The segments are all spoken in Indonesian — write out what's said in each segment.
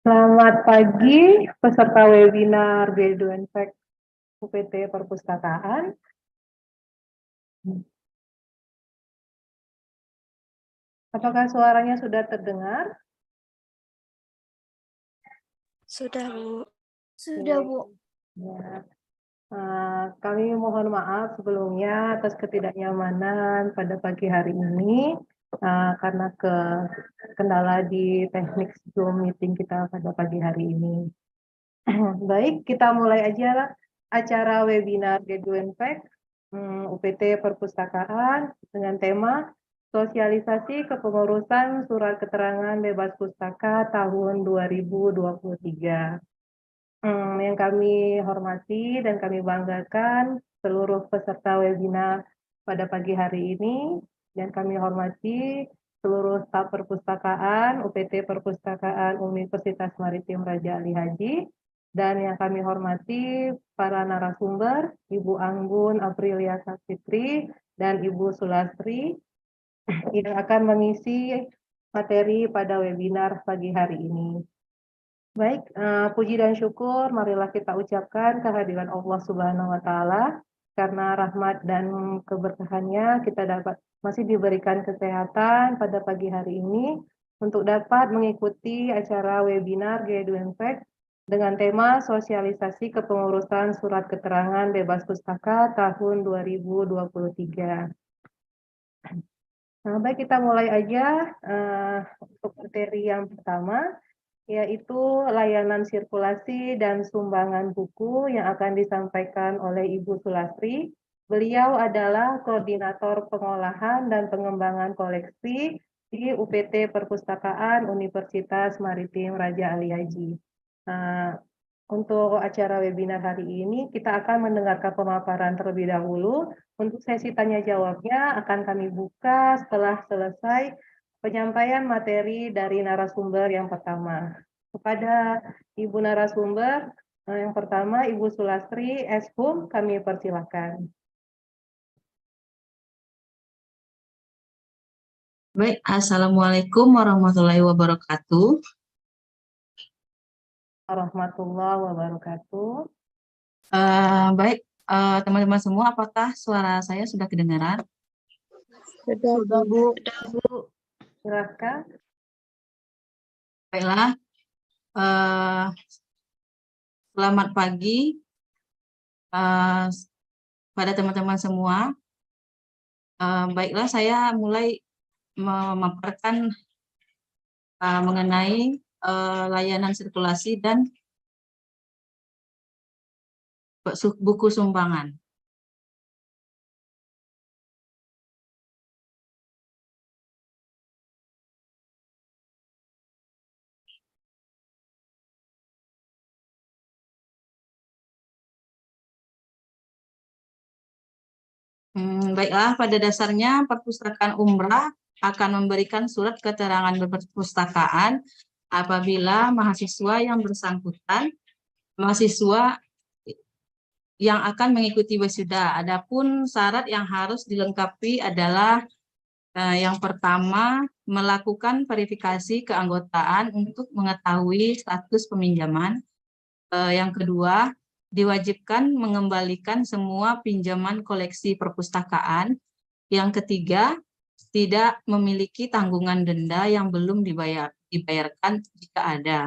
Selamat pagi peserta webinar Value and Fact UPT Perpustakaan. Apakah suaranya sudah terdengar? Sudah, Bu. Sudah, Bu. Ya. Kami mohon maaf sebelumnya atas ketidaknyamanan pada pagi hari ini karena kendala di teknik Zoom meeting kita pada pagi hari ini. Baik, kita mulai aja acara webinar Value and Fact UPT Perpustakaan dengan tema Sosialisasi Kepengurusan Surat Keterangan Bebas Pustaka tahun 2023. Yang kami hormati dan kami banggakan seluruh peserta webinar pada pagi hari ini, dan kami hormati seluruh staf perpustakaan UPT Perpustakaan Universitas Maritim Raja Ali Haji, dan yang kami hormati para narasumber Ibu Anggun Aprilia Sapitri dan Ibu Sulastri yang akan mengisi materi pada webinar pagi hari ini. Baik, puji dan syukur marilah kita ucapkan kehadiran Allah Subhanahu wa Ta'ala, karena rahmat dan keberkahannya kita dapat masih diberikan kesehatan pada pagi hari ini untuk dapat mengikuti acara webinar Value and Fact dengan tema sosialisasi kepengurusan surat keterangan bebas pustaka tahun 2023. Baik, kita mulai aja untuk materi yang pertama, yaitu layanan sirkulasi dan sumbangan buku yang akan disampaikan oleh Ibu Sulastri. Beliau adalah Koordinator Pengolahan dan Pengembangan Koleksi di UPT Perpustakaan Universitas Maritim Raja Ali Haji. Untuk acara webinar hari ini, kita akan mendengarkan pemaparan terlebih dahulu. Untuk sesi tanya jawabnya akan kami buka setelah selesai penyampaian materi dari narasumber yang pertama. Kepada Ibu narasumber yang pertama, Ibu Sulastri Eshum, kami persilakan. Baik, Assalamualaikum warahmatullahi wabarakatuh. Warahmatullahi wabarakatuh. Baik, teman-teman semua, apakah suara saya sudah kedengaran? Sudah, Bu. Silakan. Baiklah, selamat pagi pada teman-teman semua. Baiklah, saya mulai memaparkan mengenai layanan sirkulasi dan buku sumbangan. Baiklah, pada dasarnya perpustakaan umrah akan memberikan surat keterangan perpustakaan apabila mahasiswa yang bersangkutan, mahasiswa yang akan mengikuti wisuda. Adapun syarat yang harus dilengkapi adalah yang pertama, melakukan verifikasi keanggotaan untuk mengetahui status peminjaman. Yang kedua, diwajibkan mengembalikan semua pinjaman koleksi perpustakaan. Yang ketiga, tidak memiliki tanggungan denda yang belum dibayarkan jika ada.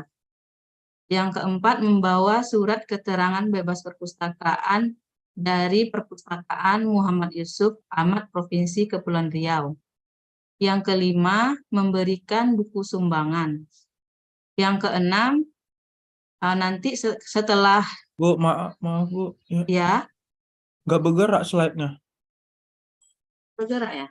Yang keempat, membawa surat keterangan bebas perpustakaan dari Perpustakaan Muhammad Yusuf Ahmad Provinsi Kepulauan Riau. Yang kelima, memberikan buku sumbangan. Yang keenam, nanti setelah Bu, maaf Bu. Ya. Nggak bergerak slide-nya. Bergerak ya?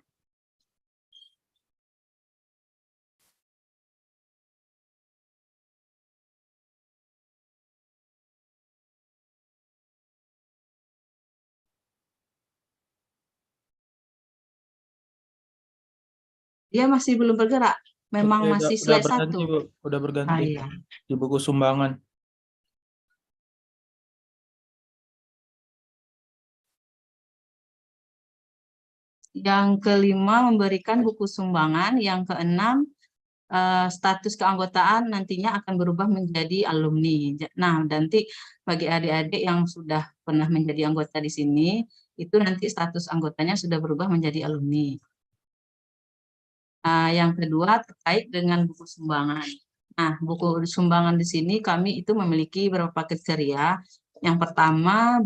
Dia masih belum bergerak. Memang masih slide berganti, 1. Bu. Udah berganti. Iya. Di buku sumbangan. Yang kelima, memberikan buku sumbangan. Yang keenam, status keanggotaan nantinya akan berubah menjadi alumni. Nah, nanti bagi adik-adik yang sudah pernah menjadi anggota di sini, itu nanti status anggotanya sudah berubah menjadi alumni. Yang kedua terkait dengan buku sumbangan. Nah, buku sumbangan di sini kami itu memiliki beberapa kriteria. Yang pertama,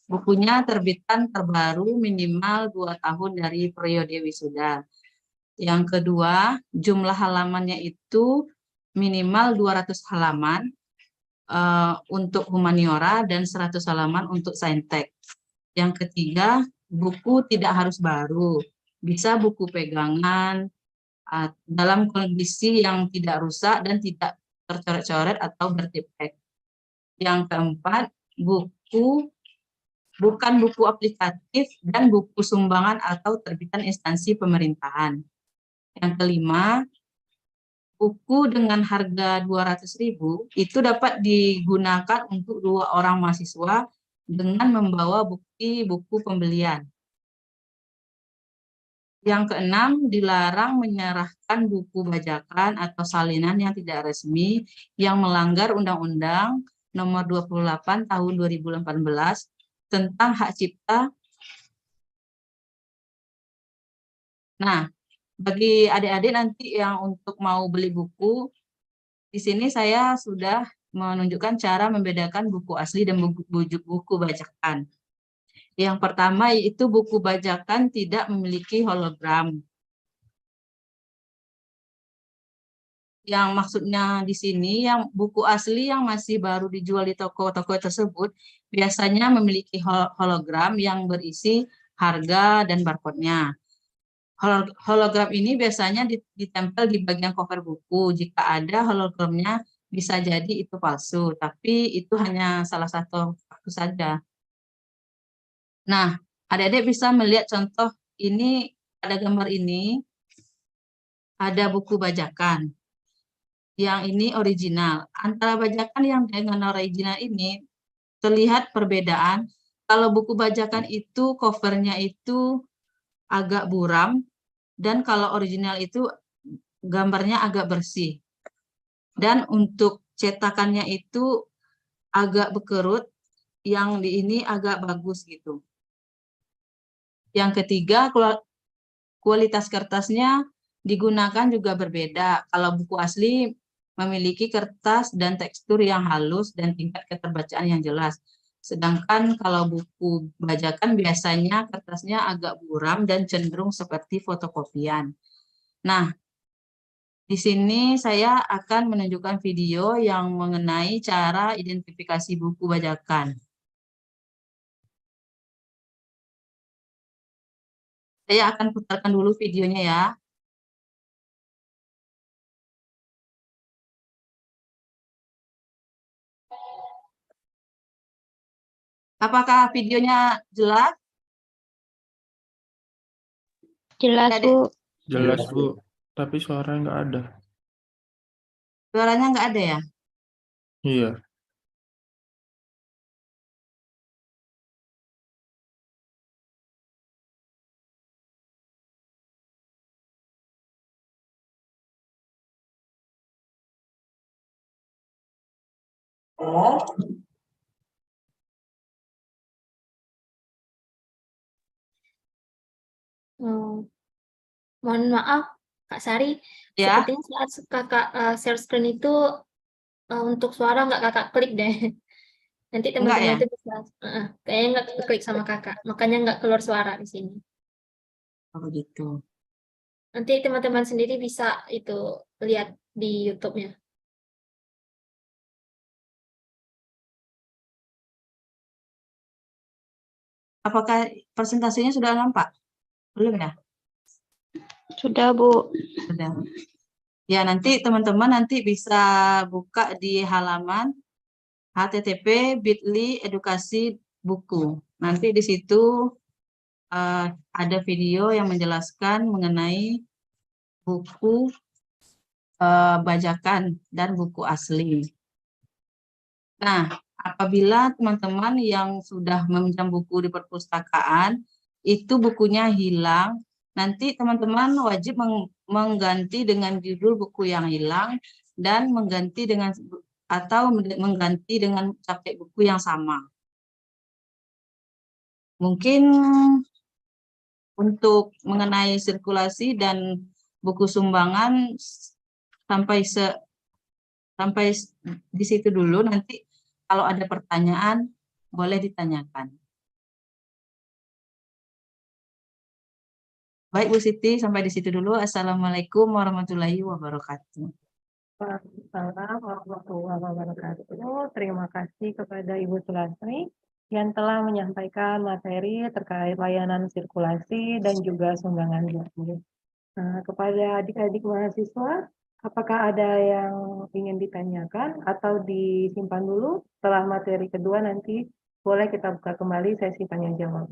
bukunya terbitan terbaru minimal 2 tahun dari periode wisuda. Yang kedua, jumlah halamannya itu minimal 200 halaman untuk humaniora dan 100 halaman untuk saintek. Yang ketiga, buku tidak harus baru, bisa buku pegangan dalam kondisi yang tidak rusak dan tidak tercoret-coret atau bertipek. Yang keempat, bukan buku aplikatif dan buku sumbangan atau terbitan instansi pemerintahan. Yang kelima, buku dengan harga 200.000 itu dapat digunakan untuk 2 orang mahasiswa dengan membawa bukti buku pembelian. Yang keenam, dilarang menyerahkan buku bajakan atau salinan yang tidak resmi yang melanggar Undang-Undang Nomor 28 Tahun 2018 tentang hak cipta. Nah, bagi adik-adik nanti yang untuk mau beli buku, di sini saya sudah menunjukkan cara membedakan buku asli dan buku bajakan. Yang pertama yaitu buku bajakan tidak memiliki hologram. Yang maksudnya di sini, yang buku asli yang masih baru dijual di toko-toko tersebut, biasanya memiliki hologram yang berisi harga dan barcode-nya. Hologram ini biasanya ditempel di bagian cover buku. Jika ada hologramnya, bisa jadi itu palsu, tapi itu hanya salah satu saja. Nah, adik-adik bisa melihat contoh ini, pada gambar ini, ada buku bajakan. Yang ini original. Antara bajakan yang dengan original ini, terlihat perbedaan. Kalau buku bajakan itu, covernya itu agak buram, dan kalau original itu gambarnya agak bersih. Dan untuk cetakannya itu agak berkerut, yang di ini agak bagus gitu. Yang ketiga, kualitas kertasnya digunakan juga berbeda. Kalau buku asli memiliki kertas dan tekstur yang halus dan tingkat keterbacaan yang jelas. Sedangkan kalau buku bajakan biasanya kertasnya agak buram dan cenderung seperti fotokopian. Nah, di sini saya akan menunjukkan video yang mengenai cara identifikasi buku bajakan. Saya akan putarkan dulu videonya ya. Apakah videonya jelas? Jelas, Adik-adik? Bu. Jelas, Bu. Tapi suaranya nggak ada. Suaranya nggak ada ya? Iya. Mohon maaf, Kak Sari. Ya. Sepertinya saat kakak share screen itu untuk suara nggak kakak klik deh. Nanti teman-teman ya? itu bisa, kayaknya nggak klik sama kakak, makanya nggak keluar suara di sini. Oh gitu. Nanti teman-teman sendiri bisa itu lihat di YouTube-nya. Apakah presentasinya sudah nampak? Belum ya? Sudah, Bu. Sudah. Ya, nanti teman-teman nanti bisa buka di halaman http://bit.ly edukasi buku. Nanti di situ ada video yang menjelaskan mengenai buku bajakan dan buku asli. Nah, apabila teman-teman yang sudah meminjam buku di perpustakaan, itu bukunya hilang, nanti teman-teman wajib mengganti dengan judul buku yang hilang dan mengganti dengan capek buku yang sama. Mungkin untuk mengenai sirkulasi dan buku sumbangan sampai di situ dulu. Nanti kalau ada pertanyaan boleh ditanyakan. Baik Bu Siti, sampai di situ dulu. Assalamualaikum warahmatullahi wabarakatuh. Waalaikumsalam warahmatullahi wabarakatuh. Terima kasih kepada Ibu Sulastri yang telah menyampaikan materi terkait layanan sirkulasi dan juga sumbangan buku. Nah, kepada adik-adik mahasiswa, apakah ada yang ingin ditanyakan atau disimpan dulu setelah materi kedua nanti boleh kita buka kembali sesi tanya jawab.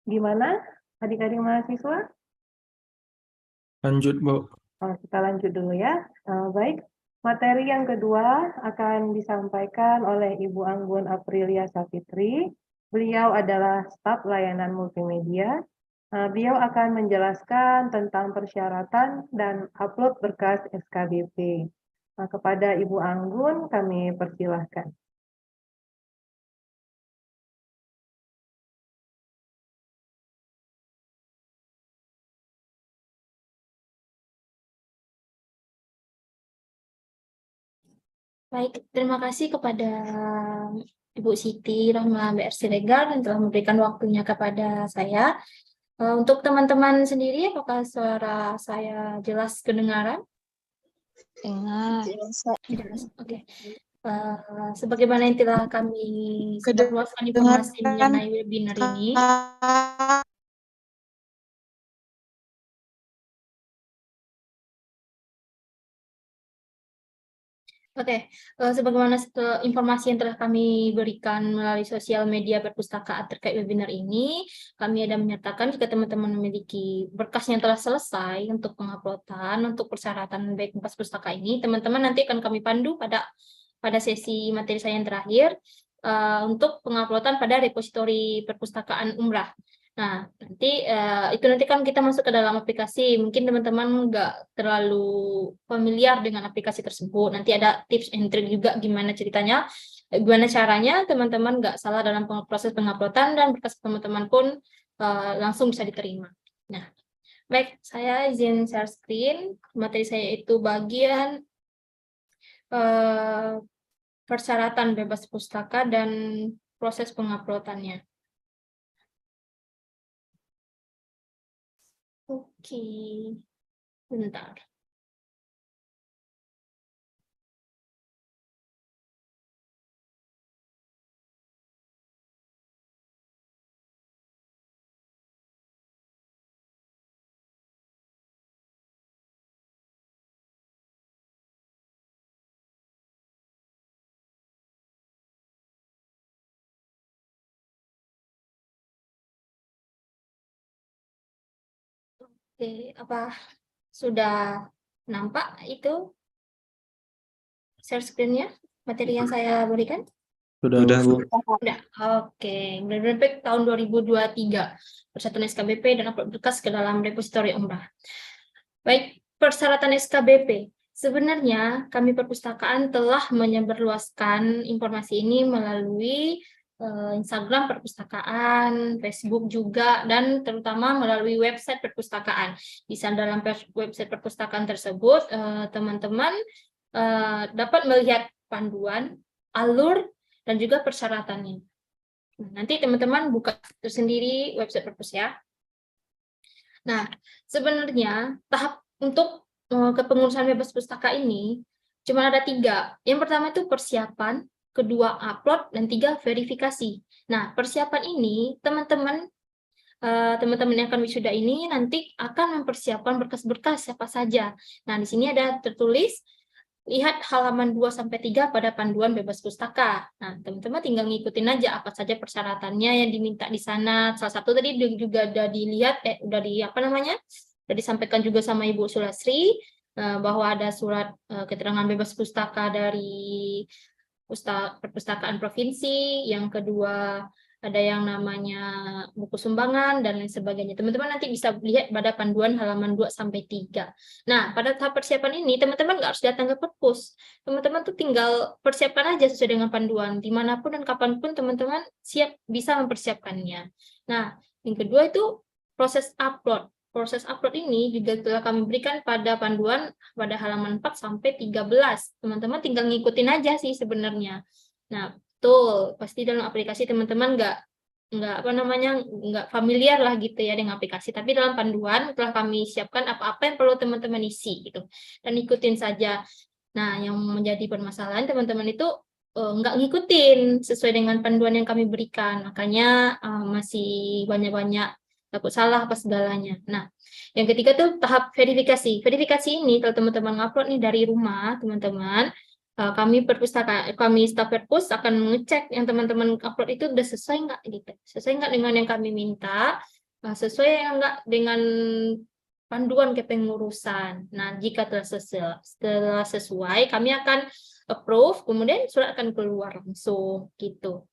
Gimana adik-adik mahasiswa? Lanjut, Bu. Kita lanjut dulu ya. Baik, materi yang kedua akan disampaikan oleh Ibu Anggun Aprilia Safitri. Beliau adalah staf layanan multimedia. Beliau akan menjelaskan tentang persyaratan dan upload berkas SKBP. Kepada Ibu Anggun kami persilahkan. Baik, terima kasih kepada Ibu Siti Rahma BR Siregar yang telah memberikan waktunya kepada saya. Untuk teman-teman sendiri, apakah suara saya jelas kedengaran? Dengar. Jelas, oke. Sebagaimana yang telah kami sebarluaskan informasi mengenai webinar ini, Oke, sebagaimana informasi yang telah kami berikan melalui sosial media perpustakaan terkait webinar ini, kami ada menyatakan jika teman-teman memiliki berkas yang telah selesai untuk penguploadan, untuk persyaratan baik berkas pustaka ini, teman-teman nanti akan kami pandu pada sesi materi saya yang terakhir untuk penguploadan pada repositori perpustakaan Umrah. Nah, nanti kan kita masuk ke dalam aplikasi. Mungkin teman-teman nggak terlalu familiar dengan aplikasi tersebut. Nanti ada tips and trick juga gimana ceritanya, gimana caranya teman-teman nggak salah dalam proses penguploadan dan berkas teman-teman pun langsung bisa diterima. Nah, baik, saya izin share screen. Materi saya itu bagian persyaratan bebas pustaka dan proses penguploadannya. Oke, bentar. Oke, apa sudah nampak itu share screen-nya, materi yang saya berikan? Sudah, Bu. Sudah. Oke, benar-benar tahun 2023 Persatuan SKBP dan upload berkas ke dalam repositori Umrah. Baik, persyaratan SKBP. Sebenarnya kami perpustakaan telah menyebarluaskan informasi ini melalui Instagram perpustakaan, Facebook juga, dan terutama melalui website perpustakaan. Di dalam website perpustakaan tersebut, teman-teman dapat melihat panduan, alur, dan juga persyaratannya. Nanti teman-teman buka tersendiri website perpus ya. Nah, sebenarnya tahap untuk kepengurusan bebas pustaka ini cuma ada 3. Yang pertama itu persiapan, kedua upload, dan 3 verifikasi. Nah, persiapan ini teman-teman yang akan wisuda ini nanti akan mempersiapkan berkas-berkas siapa saja. Nah, di sini ada tertulis lihat halaman 2-3 pada panduan bebas pustaka. Nah, teman-teman tinggal ngikutin aja apa saja persyaratannya yang diminta di sana. Salah satu tadi juga udah dilihat, udah disampaikan juga sama Ibu Sulastri, bahwa ada surat keterangan bebas pustaka dari perpustakaan provinsi, yang kedua ada yang namanya buku sumbangan, dan lain sebagainya. Teman-teman nanti bisa lihat pada panduan halaman 2-3. Nah, pada tahap persiapan ini, teman-teman nggak harus datang ke perpus. Teman-teman tuh tinggal persiapkan aja sesuai dengan panduan. Dimanapun dan kapanpun teman-teman siap bisa mempersiapkannya. Nah, yang kedua itu proses upload. Proses upload ini juga telah kami berikan pada panduan pada halaman 4-13. Teman-teman tinggal ngikutin aja sih sebenarnya. Nah, betul, pasti dalam aplikasi teman-teman nggak familiar lah gitu ya dengan aplikasi. Tapi dalam panduan telah kami siapkan apa-apa yang perlu teman-teman isi gitu, dan ikutin saja. Nah, yang menjadi permasalahan teman-teman itu nggak ngikutin sesuai dengan panduan yang kami berikan, makanya masih banyak-banyak takut salah apa segalanya. Nah, yang ketiga tuh tahap verifikasi. Verifikasi ini kalau teman-teman ngupload nih dari rumah, teman-teman, kami staf perpus akan mengecek yang teman-teman upload itu udah sesuai nggak gitu, sesuai nggak dengan yang kami minta, sesuai nggak dengan panduan kepengurusan. Nah, jika telah sesuai, kami akan approve, kemudian surat akan keluar langsung gitu.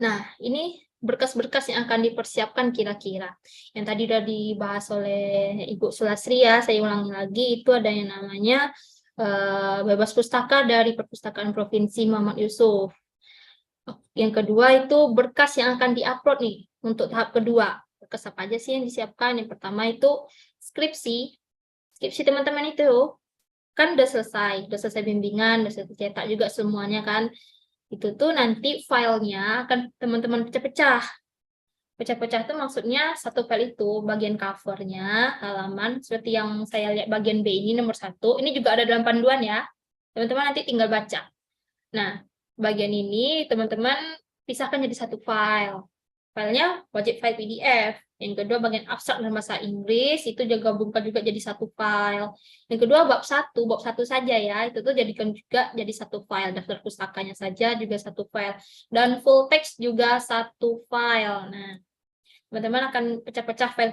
Nah, ini berkas-berkas yang akan dipersiapkan kira-kira. Yang tadi sudah dibahas oleh Ibu Sulasri ya, saya ulangi lagi, itu ada yang namanya bebas pustaka dari Perpustakaan Provinsi Muhammad Yusuf. Yang kedua itu berkas yang akan diupload nih untuk tahap kedua. Berkas apa aja sih yang disiapkan? Yang pertama itu skripsi. Skripsi teman-teman itu kan udah selesai bimbingan, udah selesai cetak juga semuanya kan. Itu tuh nanti filenya akan teman-teman pecah-pecah. Pecah-pecah itu maksudnya satu file itu bagian covernya, halaman, seperti yang saya lihat bagian B ini nomor 1. Ini juga ada dalam panduan ya. Teman-teman nanti tinggal baca. Nah, bagian ini teman-teman pisahkan jadi satu file. Filenya wajib file PDF. Yang kedua bagian abstrak dan bahasa Inggris itu juga gabungkan juga jadi satu file. Yang kedua bab 1 saja ya, itu tuh jadikan juga jadi satu file. Daftar pustakanya saja juga satu file, dan full text juga satu file. Nah, teman-teman akan pecah-pecah file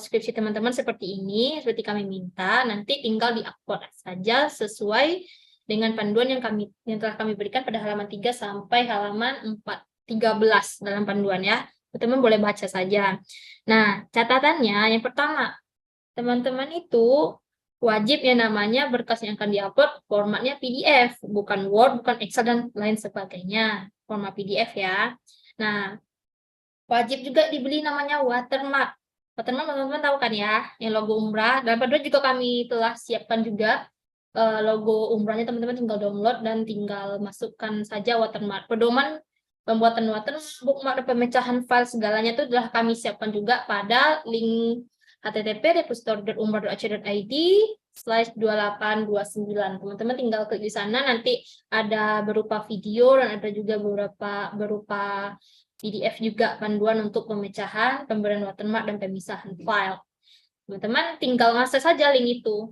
skripsi teman-teman seperti ini, seperti kami minta. Nanti tinggal di-upload saja sesuai dengan panduan yang telah kami berikan pada halaman 3 sampai halaman 13 dalam panduan ya. Teman-teman boleh baca saja. Nah, catatannya yang pertama, teman-teman itu wajib yang namanya berkas yang akan diupload formatnya PDF, bukan Word, bukan Excel, dan lain sebagainya. Format PDF ya. Nah, wajib juga dibeli namanya watermark. Watermark teman-teman tahu kan ya, yang logo umrah. Dalam panduan juga kami telah siapkan juga logo umrahnya, teman-teman tinggal download dan tinggal masukkan saja watermark. Pedoman pembuatan watermark, bookmark, dan pemecahan file segalanya itu telah kami siapkan juga pada link http://depository.umrah.ac.id/2829. Teman-teman tinggal klik di sana, nanti ada berupa video dan ada juga berupa PDF juga panduan untuk pemecahan, pemberian watermark, dan pemisahan file. Teman-teman tinggal ngakses saja link itu.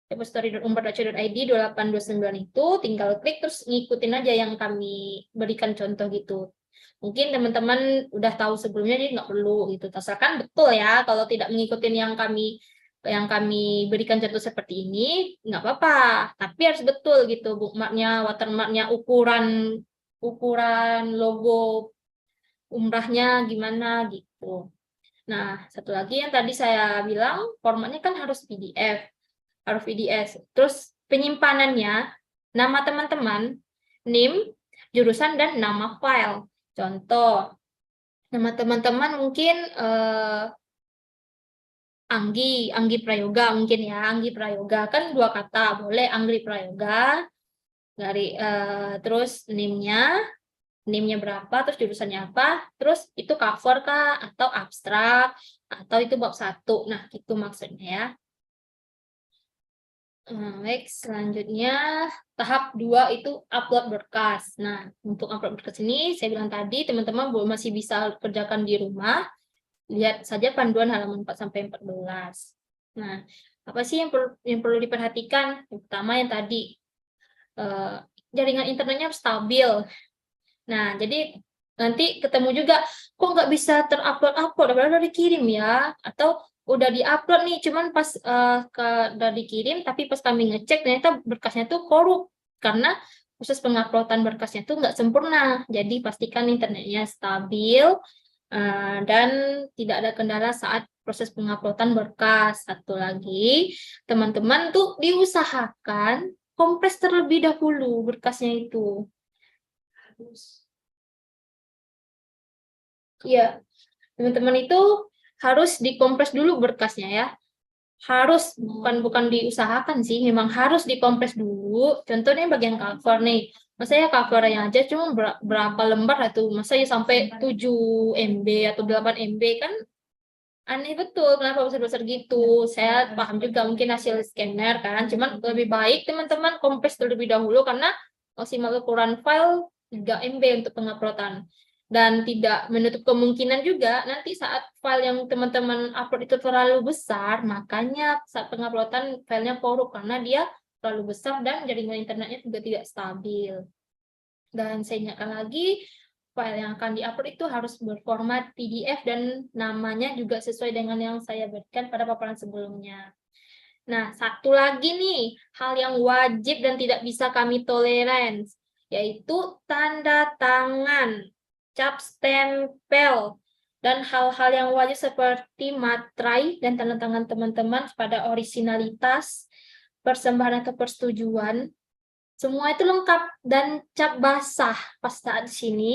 Depository.umrah.ac.id 2829 itu tinggal klik terus ngikutin aja yang kami berikan contoh gitu. Mungkin teman-teman udah tahu sebelumnya jadi nggak perlu gitu. Asalkan betul ya, kalau tidak mengikuti yang kami berikan contoh seperti ini nggak apa-apa, tapi harus betul gitu bookmarknya, watermarknya, ukuran logo umrahnya gimana gitu. Nah, satu lagi yang tadi saya bilang, formatnya kan harus PDF. Harus PDF. Terus penyimpanannya, nama teman-teman, NIM, jurusan, dan nama file. Contoh, nama teman-teman mungkin Anggi Prayoga mungkin ya. Anggi Prayoga kan 2 kata, boleh Anggi Prayoga. Terus NIM-nya berapa, terus jurusannya apa, terus itu cover kah, atau abstrak, atau itu bab 1. Nah, itu maksudnya ya. Baik, selanjutnya tahap 2 itu upload berkas. Nah, untuk upload berkas ini saya bilang tadi teman-teman masih bisa kerjakan di rumah. Lihat saja panduan halaman 4-14. Nah, apa sih yang perlu diperhatikan? Yang pertama yang tadi jaringan internetnya stabil. Nah, jadi nanti ketemu juga kok nggak bisa terupload, padahal udah dikirim ya, atau udah diupload nih, cuman pas udah dikirim, tapi pas kami ngecek ternyata berkasnya tuh korup karena proses penguploadan berkasnya itu nggak sempurna. Jadi pastikan internetnya stabil dan tidak ada kendala saat proses penguploadan berkas. Satu lagi, teman-teman tuh diusahakan kompres terlebih dahulu berkasnya itu. Iya, teman-teman itu harus dikompres dulu berkasnya ya. Harus, bukan diusahakan sih, memang harus dikompres dulu. Contohnya bagian cover nih. Masa ya covernya aja cuma berapa lembar itu? Masa ya sampai 7 MB atau 8 MB kan aneh betul, kenapa besar-besar gitu. Saya paham juga mungkin hasil scanner kan, cuman lebih baik teman-teman kompres terlebih dahulu karena maksimal ukuran file 3 MB untuk penguploadan. Dan tidak menutup kemungkinan juga nanti saat file yang teman-teman upload itu terlalu besar, makanya saat penguploadan filenya korup karena dia terlalu besar dan jaringan internetnya juga tidak stabil. Dan saya ingatkan lagi, file yang akan diupload itu harus berformat PDF dan namanya juga sesuai dengan yang saya berikan pada paparan sebelumnya. Nah, satu lagi nih, hal yang wajib dan tidak bisa kami toleransi, yaitu tanda tangan, cap stempel, dan hal-hal yang wajib seperti materai dan tanda tangan teman-teman pada originalitas, persembahan atau persetujuan. Semua itu lengkap dan cap basah pas saat di sini.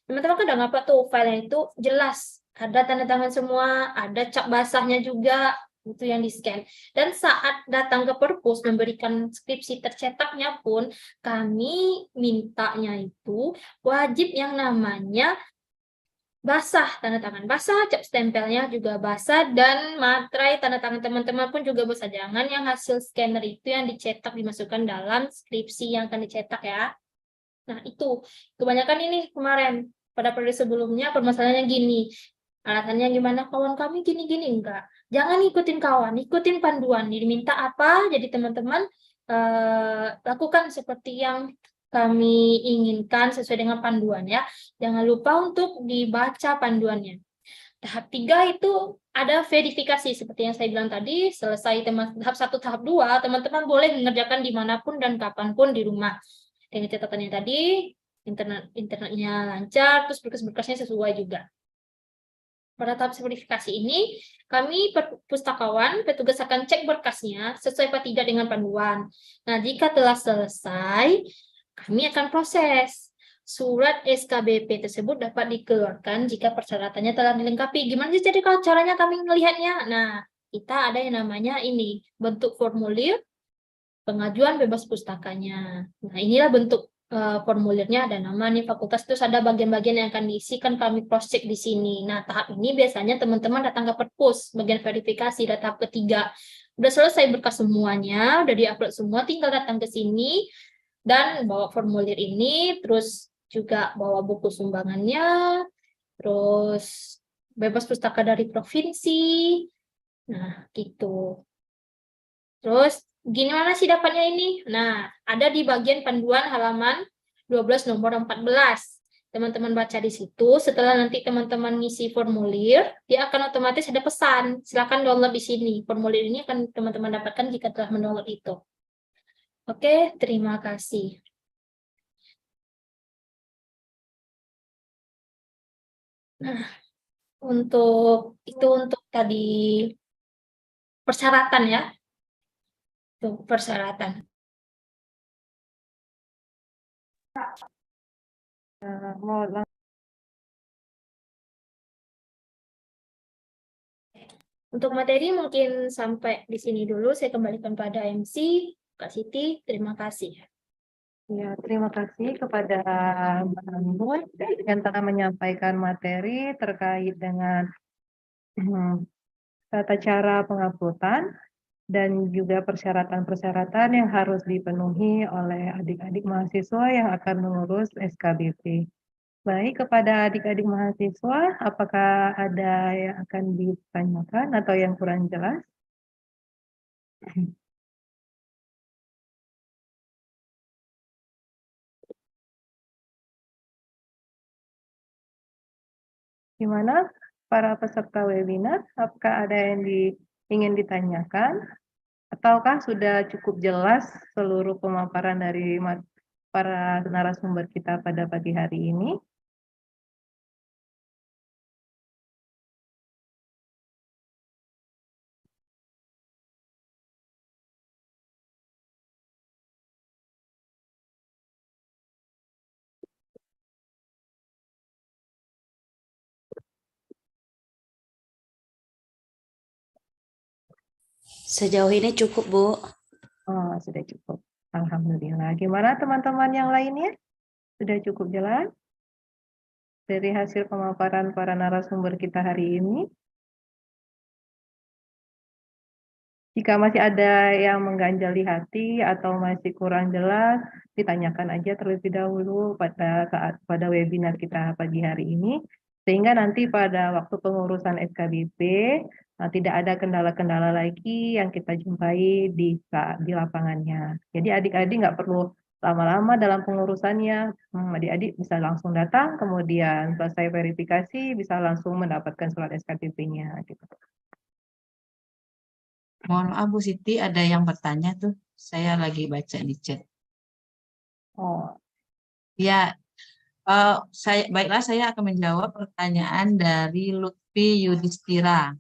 Teman-teman kan udah ngapa tuh filenya itu jelas. Ada tanda tangan semua, ada cap basahnya juga, itu yang di-scan. Dan saat datang ke perpus memberikan skripsi tercetaknya pun, kami mintanya itu wajib yang namanya basah, tanda tangan basah, cap stempelnya juga basah, dan materai tanda tangan teman-teman pun juga basah. Jangan yang hasil scanner itu yang dicetak dimasukkan dalam skripsi yang akan dicetak ya. Nah itu, kebanyakan ini kemarin, pada periode sebelumnya permasalahannya gini, alasannya gimana, kawan kami gini-gini, enggak. Jangan ikutin kawan, ikutin panduan, diminta apa, jadi teman-teman lakukan seperti yang kami inginkan sesuai dengan panduan ya. Jangan lupa untuk dibaca panduannya. Tahap 3 itu ada verifikasi seperti yang saya bilang tadi. Selesai tahap 1, tahap 2, teman-teman boleh mengerjakan dimanapun dan kapanpun di rumah. Dengan catatannya tadi, internetnya lancar, terus berkas-berkasnya sesuai juga. Pada tahap verifikasi ini, kami pustakawan, petugas akan cek berkasnya sesuai apa tidak dengan panduan. Nah, jika telah selesai, kami akan proses. Surat SKBP tersebut dapat dikeluarkan jika persyaratannya telah dilengkapi. Gimana sih jadi kalau caranya kami melihatnya? Nah, kita ada yang namanya ini, bentuk formulir pengajuan bebas pustakanya. Nah, inilah bentuk formulirnya, ada nama nih fakultas, terus ada bagian-bagian yang akan diisikan, kami cross check di sini. Nah, tahap ini biasanya teman-teman datang ke perpus, bagian verifikasi, dan tahap ketiga. Udah selesai berkas semuanya, udah diupload semua, tinggal datang ke sini, dan bawa formulir ini, terus juga bawa buku sumbangannya, terus bebas pustaka dari provinsi, nah gitu. Terus gimana sih dapatnya ini? Nah, ada di bagian panduan halaman 12 nomor 14. Teman-teman baca di situ, setelah nanti teman-teman ngisi formulir, dia akan otomatis ada pesan. Silakan download di sini. Formulir ini akan teman-teman dapatkan jika telah mendownload itu. Oke, terima kasih. Nah, untuk tadi persyaratan ya. Itu persyaratan. Untuk materi mungkin sampai di sini dulu. Saya kembalikan pada MC, Kak Siti. Terima kasih. Ya, terima kasih kepada Mbak Anggun yang telah menyampaikan materi terkait dengan tata cara penguploadan dan juga persyaratan-persyaratan yang harus dipenuhi oleh adik-adik mahasiswa yang akan mengurus SKBP. Baik, kepada adik-adik mahasiswa, apakah ada yang akan ditanyakan atau yang kurang jelas? Gimana para peserta webinar? Apakah ada yang ingin ditanyakan? Ataukah sudah cukup jelas seluruh pemaparan dari para narasumber kita pada pagi hari ini? Sejauh ini cukup, Bu. Oh, sudah cukup. Alhamdulillah. Gimana teman-teman yang lainnya? Sudah cukup jelas dari hasil pemaparan para narasumber kita hari ini? Jika masih ada yang mengganjali hati atau masih kurang jelas, ditanyakan aja terlebih dahulu pada webinar kita pagi hari ini, sehingga nanti pada waktu pengurusan SKBP tidak ada kendala-kendala lagi yang kita jumpai di lapangannya. Jadi adik-adik nggak perlu lama-lama dalam pengurusannya, adik-adik bisa langsung datang, kemudian selesai verifikasi bisa langsung mendapatkan surat SKBP-nya. Gitu. Mohon maaf Bu Siti, ada yang bertanya tuh. Saya lagi baca di chat. Oh, Ya, baiklah saya akan menjawab pertanyaan dari Lutfi Yudhistira.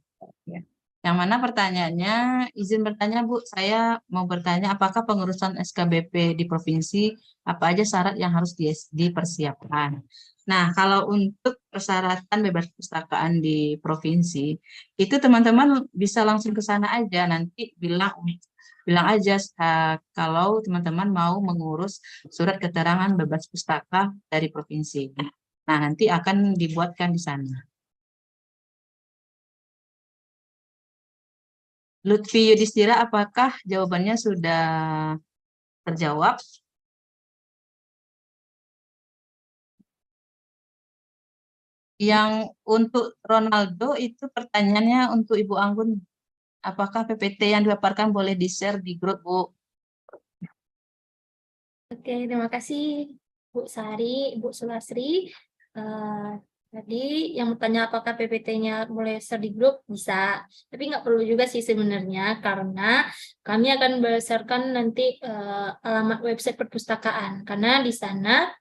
ya. Yang mana pertanyaannya, izin bertanya Bu, saya mau bertanya apakah pengurusan SKBP di provinsi, apa aja syarat yang harus dipersiapkan. Nah, kalau untuk persyaratan bebas perpustakaan di provinsi, itu teman-teman bisa langsung ke sana aja, nanti bilang aja kalau teman-teman mau mengurus surat keterangan bebas pustaka dari provinsi. Nah, nanti akan dibuatkan di sana. Lutfi Yudhistira, apakah jawabannya sudah terjawab? Yang untuk Ronaldo itu pertanyaannya untuk Ibu Anggun. Apakah PPT yang dipaparkan boleh di-share di grup, Bu? Oke, terima kasih Bu Sari, Bu Sulasri. Tadi yang bertanya apakah PPT-nya boleh share di grup, bisa. Tapi nggak perlu juga sih sebenarnya, karena kami akan berdasarkan nanti alamat website perpustakaan. Karena di sana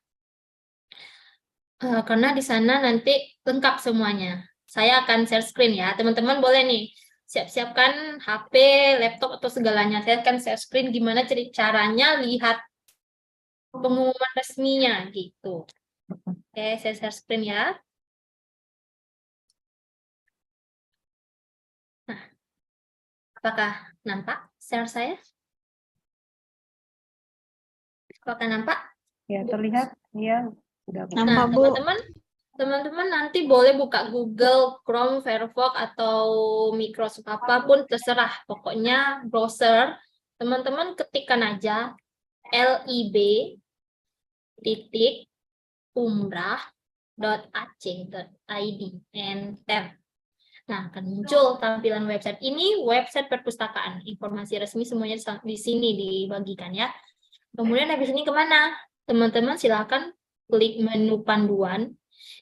nanti lengkap semuanya. Saya akan share screen ya. Teman-teman boleh nih siap-siapkan HP, laptop, atau segalanya. Saya akan share screen gimana caranya lihat pengumuman resminya gitu. Oke, saya share screen ya. Nah, apakah nampak share saya? Apakah nampak? Ya, terlihat ya sudah. Nah, Nampak, Bu. teman-teman nanti boleh buka Google, Chrome, Firefox, atau Microsoft apapun, terserah. Pokoknya browser, teman-teman ketikkan aja lib.umrah.ac.id, enter. Nah, akan muncul tampilan website ini, website perpustakaan. Informasi resmi semuanya di sini dibagikan ya. Kemudian habis ini kemana? Teman-teman silakan klik menu panduan.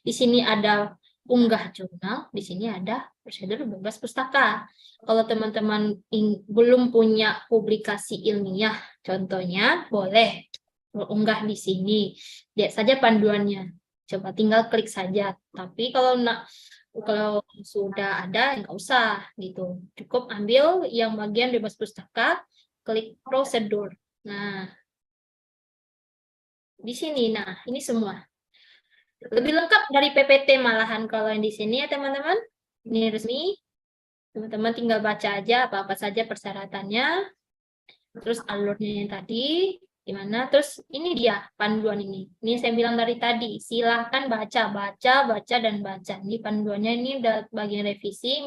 Di sini ada unggah jurnal, di sini ada prosedur bebas pustaka. Kalau teman-teman belum punya publikasi ilmiah, contohnya boleh unggah di sini. Lihat saja panduannya. Coba tinggal klik saja. Tapi kalau sudah ada, nggak usah gitu. Cukup ambil yang bagian bebas pustaka, klik prosedur. Nah, di sini, nah ini semua. Lebih lengkap dari PPT malahan kalau yang di sini ya teman-teman. Ini resmi. Teman-teman tinggal baca aja apa-apa saja persyaratannya. Terus alurnya yang tadi. Gimana? Terus ini dia panduan ini. Ini saya bilang dari tadi. Silahkan baca, dan baca. Ini panduannya ini udah bagian revisi.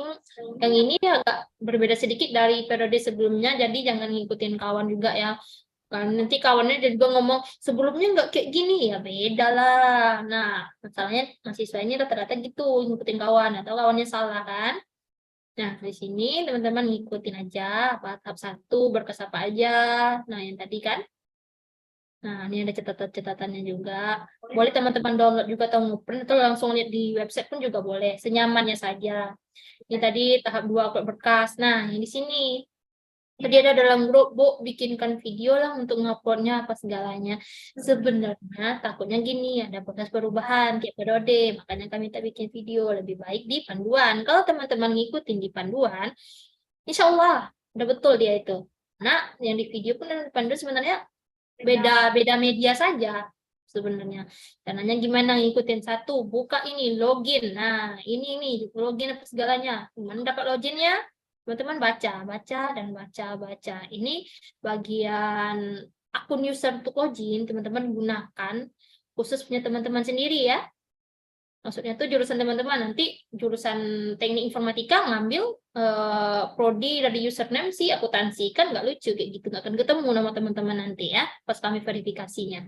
Yang ini agak berbeda sedikit dari periode sebelumnya. Jadi jangan ngikutin kawan juga ya. Kan nanti kawannya juga ngomong sebelumnya nggak kayak gini, ya beda lah. Nah, masalahnya mahasiswa ini rata-rata gitu ngikutin kawan atau kawannya salah kan. Nah, di sini teman-teman ngikutin aja apa tahap 1 berkas apa aja. Nah, yang tadi kan. Nah, ini ada catatan-catatannya juga. Boleh teman-teman download juga atau ngeprint atau langsung lihat di website pun juga boleh, senyamannya saja. Ini tadi tahap 2 upload berkas. Nah, yang di sini Jadi ada dalam grup, Bu, bikinkan video lah untuk nguploadnya apa segalanya. Sebenarnya takutnya gini, ada proses perubahan tiap periode, makanya kami tak bikin video, lebih baik di panduan. Kalau teman-teman ngikutin di panduan, insya Allah udah betul dia itu. Nah, yang di video pun dan panduan sebenarnya beda media saja sebenarnya. Caranya gimana ngikutin satu, buka ini login. Nah, ini login apa segalanya. Gimana dapat loginnya? Teman-teman baca. Ini bagian akun user untuk login, teman-teman gunakan khusus punya teman-teman sendiri ya. Maksudnya tuh jurusan teman-teman nanti jurusan teknik informatika ngambil prodi dari username si akuntansi, kan nggak lucu kayak gitu, nggak akan ketemu nama teman-teman nanti ya pas kami verifikasinya.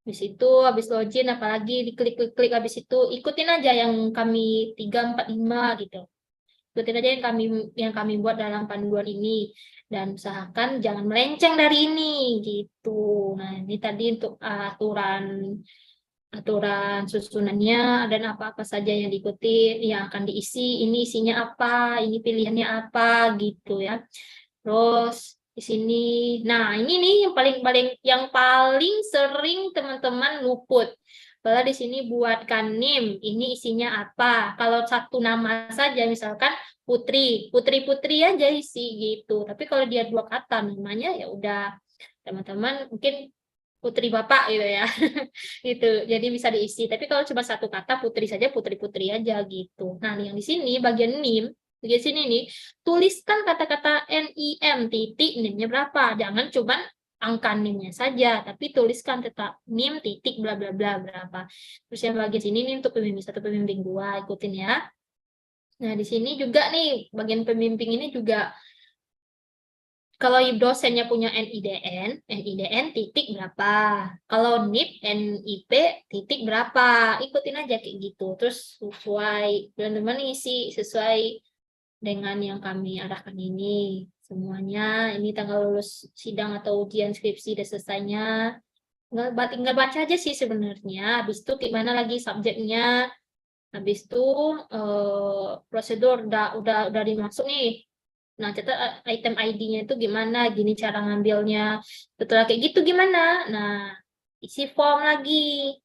Habis itu habis login apalagi diklik-klik habis itu ikutin aja yang kami 3, 4, 5 gitu. Ikutin aja yang kami buat dalam panduan ini dan usahakan jangan melenceng dari ini gitu. Nah, ini tadi untuk aturan susunannya dan apa-apa saja yang diikuti, yang akan diisi, ini isinya apa, ini pilihannya apa gitu ya. Terus di sini, nah ini nih yang paling sering teman-teman luput. Kalau di sini buatkan NIM, ini isinya apa? Kalau satu nama saja, misalkan Putri aja isi gitu. Tapi kalau dia 2 kata namanya ya udah teman-teman mungkin Putri Bapak gitu ya. Gitu. Jadi bisa diisi. Tapi kalau cuma 1 kata Putri saja, Putri aja gitu. Nah, yang di sini bagian NIM, di sini nih, tuliskan kata-kata NIM titik NIM-nya berapa. Jangan cuma angka NIM-nya saja, tapi tuliskan tetap NIM titik bla bla bla berapa. Terus yang bagian sini nih untuk pembimbing 1, pembimbing 2, ikutin ya. Nah, di sini juga nih bagian pembimbing ini juga kalau dosennya punya NIDN titik berapa. Kalau NIP, NIP titik berapa. Ikutin aja kayak gitu. Terus sesuai, teman-teman isi sesuai dengan yang kami arahkan ini. Semuanya, ini tanggal lulus sidang atau ujian skripsi udah selesainya. Tinggal baca aja sih sebenarnya. Habis itu gimana lagi subjeknya. Habis itu prosedur udah dimasuk nih. Nah, catat item ID-nya itu gimana, gini cara ngambilnya. Setelah kayak gitu gimana? Nah, isi form lagi.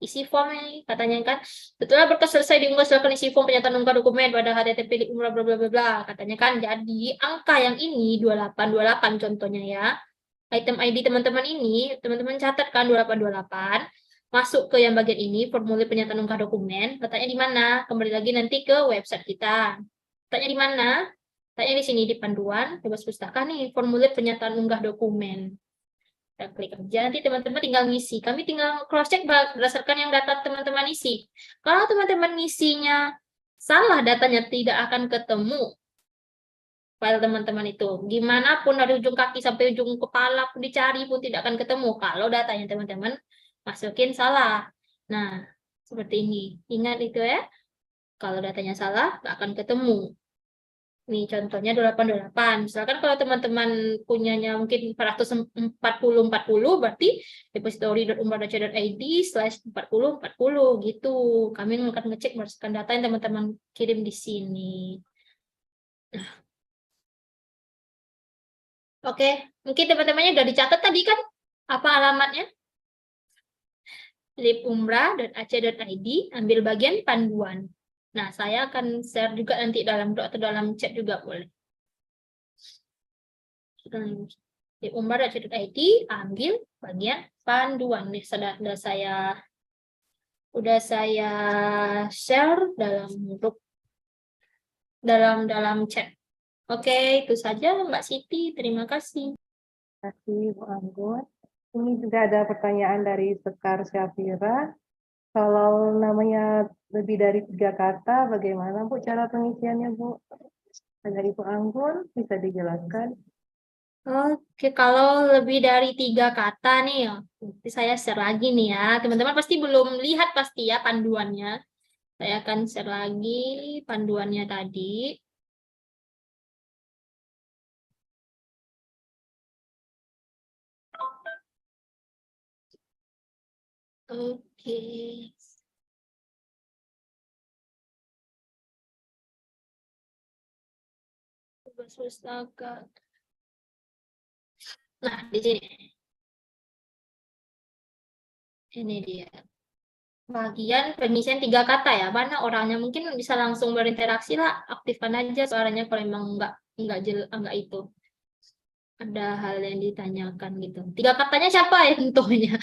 Isi form nih, katanya kan. Setelah berkas selesai diunggah, silakan isi form pernyataan unggah dokumen pada HTTP umrah bla bla bla bla. Katanya kan, jadi angka yang ini 2828 contohnya ya. Item ID teman-teman ini, teman-teman catat kan 2828. Masuk ke yang bagian ini, formulir pernyataan unggah dokumen. Letaknya di mana? Kembali lagi nanti ke website kita. Letaknya di mana? Letaknya di sini di panduan, bebas pustaka nih, formulir pernyataan unggah dokumen. Kita klik aja, nanti teman-teman tinggal ngisi. Kami tinggal cross-check berdasarkan yang data teman-teman isi. Kalau teman-teman ngisinya salah, datanya tidak akan ketemu file teman-teman itu. Gimana pun dari ujung kaki sampai ujung kepala pun dicari pun tidak akan ketemu kalau datanya teman-teman masukin salah. Nah, seperti ini. Ingat itu ya. Kalau datanya salah, nggak akan ketemu. Nih contohnya 2828. Misalkan kalau teman-teman punyanya mungkin 440 berarti depository.umrah.co.id/4040 gitu. Kami akan ngecek berdasarkan data yang teman-teman kirim di sini. Oke, mungkin teman-temannya udah dicatat tadi kan apa alamatnya? libumrah.ac.id, ambil bagian panduan. Nah, saya akan share juga nanti dalam doc atau dalam chat juga boleh. libumrah.ac.id, ambil bagian panduan. Nih, sudah saya share dalam grup dalam chat. Oke, itu saja Mbak Siti. Terima kasih. Terima kasih Bu Anggun. Ini juga ada pertanyaan dari Sekar Syafira. Kalau namanya lebih dari 3 kata, bagaimana Bu cara pengisiannya Bu? Dari Bu Anggun bisa dijelaskan? Oke, kalau lebih dari 3 kata nih, nanti saya share lagi nih ya. Teman-teman pasti belum lihat pasti ya panduannya. Saya akan share lagi panduannya tadi. Oke. Bebas pustaka. Nah, di sini. Ini dia. Bagian pengisian 3 kata ya. Mana orangnya mungkin bisa langsung berinteraksi lah. Aktifkan aja suaranya kalau emang enggak itu. Ada hal yang ditanyakan gitu. 3 katanya siapa ya tentunya?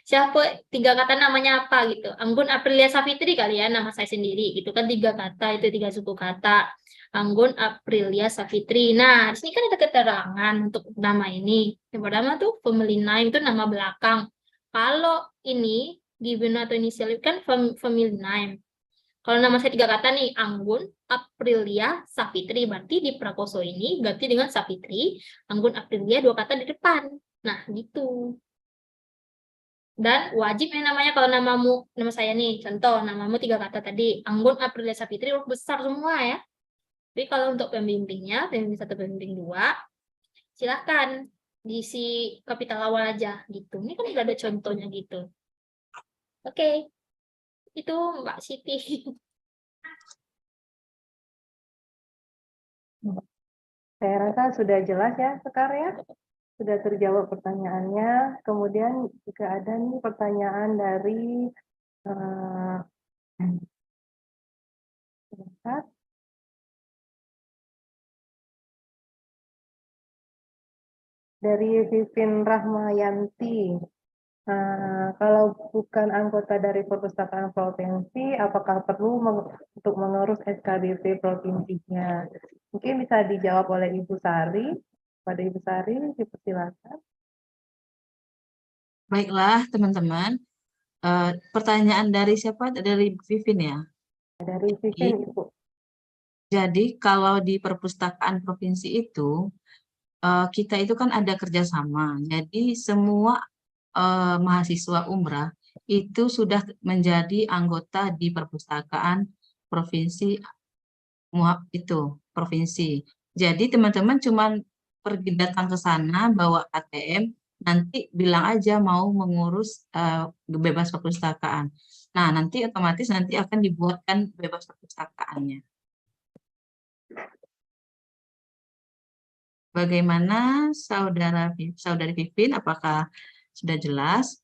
Siapa 3 kata namanya apa gitu. Anggun Aprilia Savitri kali ya nama saya sendiri gitu kan 3 kata itu 3 suku kata. Anggun Aprilia Savitri. Nah, di sini kan ada keterangan untuk nama ini. Yang pertama tuh family name itu nama belakang. Kalau ini given atau initial kan family name. Kalau nama saya 3 kata nih, Anggun Aprilia Savitri, berarti di prakoso ini ganti dengan Savitri, Anggun Aprilia 2 kata di depan. Nah, gitu. Dan wajib ya namanya kalau nama saya nih, contoh namamu 3 kata tadi, Anggun Aprilia Savitri huruf besar semua ya. Tapi kalau untuk pembimbingnya, pembimbing 1, pembimbing 2, silakan diisi kapital awal aja gitu. Ini kan udah ada contohnya gitu. Oke. Itu Mbak Siti. Saya rasa sudah jelas ya sekarang ya. Sudah terjawab pertanyaannya. Kemudian juga ada nih pertanyaan dari sebentar. Dari Vivin Rahmayanti. Kalau bukan anggota dari perpustakaan provinsi, apakah perlu untuk mengurus SKBP provinsinya? Mungkin bisa dijawab oleh Ibu Sari. Pada Ibu Sari, dipersilakan. Baiklah, teman-teman. Pertanyaan dari siapa? Dari Vivin ya? Dari Vivin, Ibu. Jadi kalau di perpustakaan provinsi itu, kita itu kan ada kerjasama. Jadi semua mahasiswa umrah itu sudah menjadi anggota di perpustakaan provinsi provinsi. Jadi teman-teman cuma pergi datang ke sana bawa ATM, nanti bilang aja mau mengurus bebas perpustakaan. Nah, nanti otomatis nanti akan dibuatkan bebas perpustakaannya. Bagaimana saudari Vivin, apakah sudah jelas?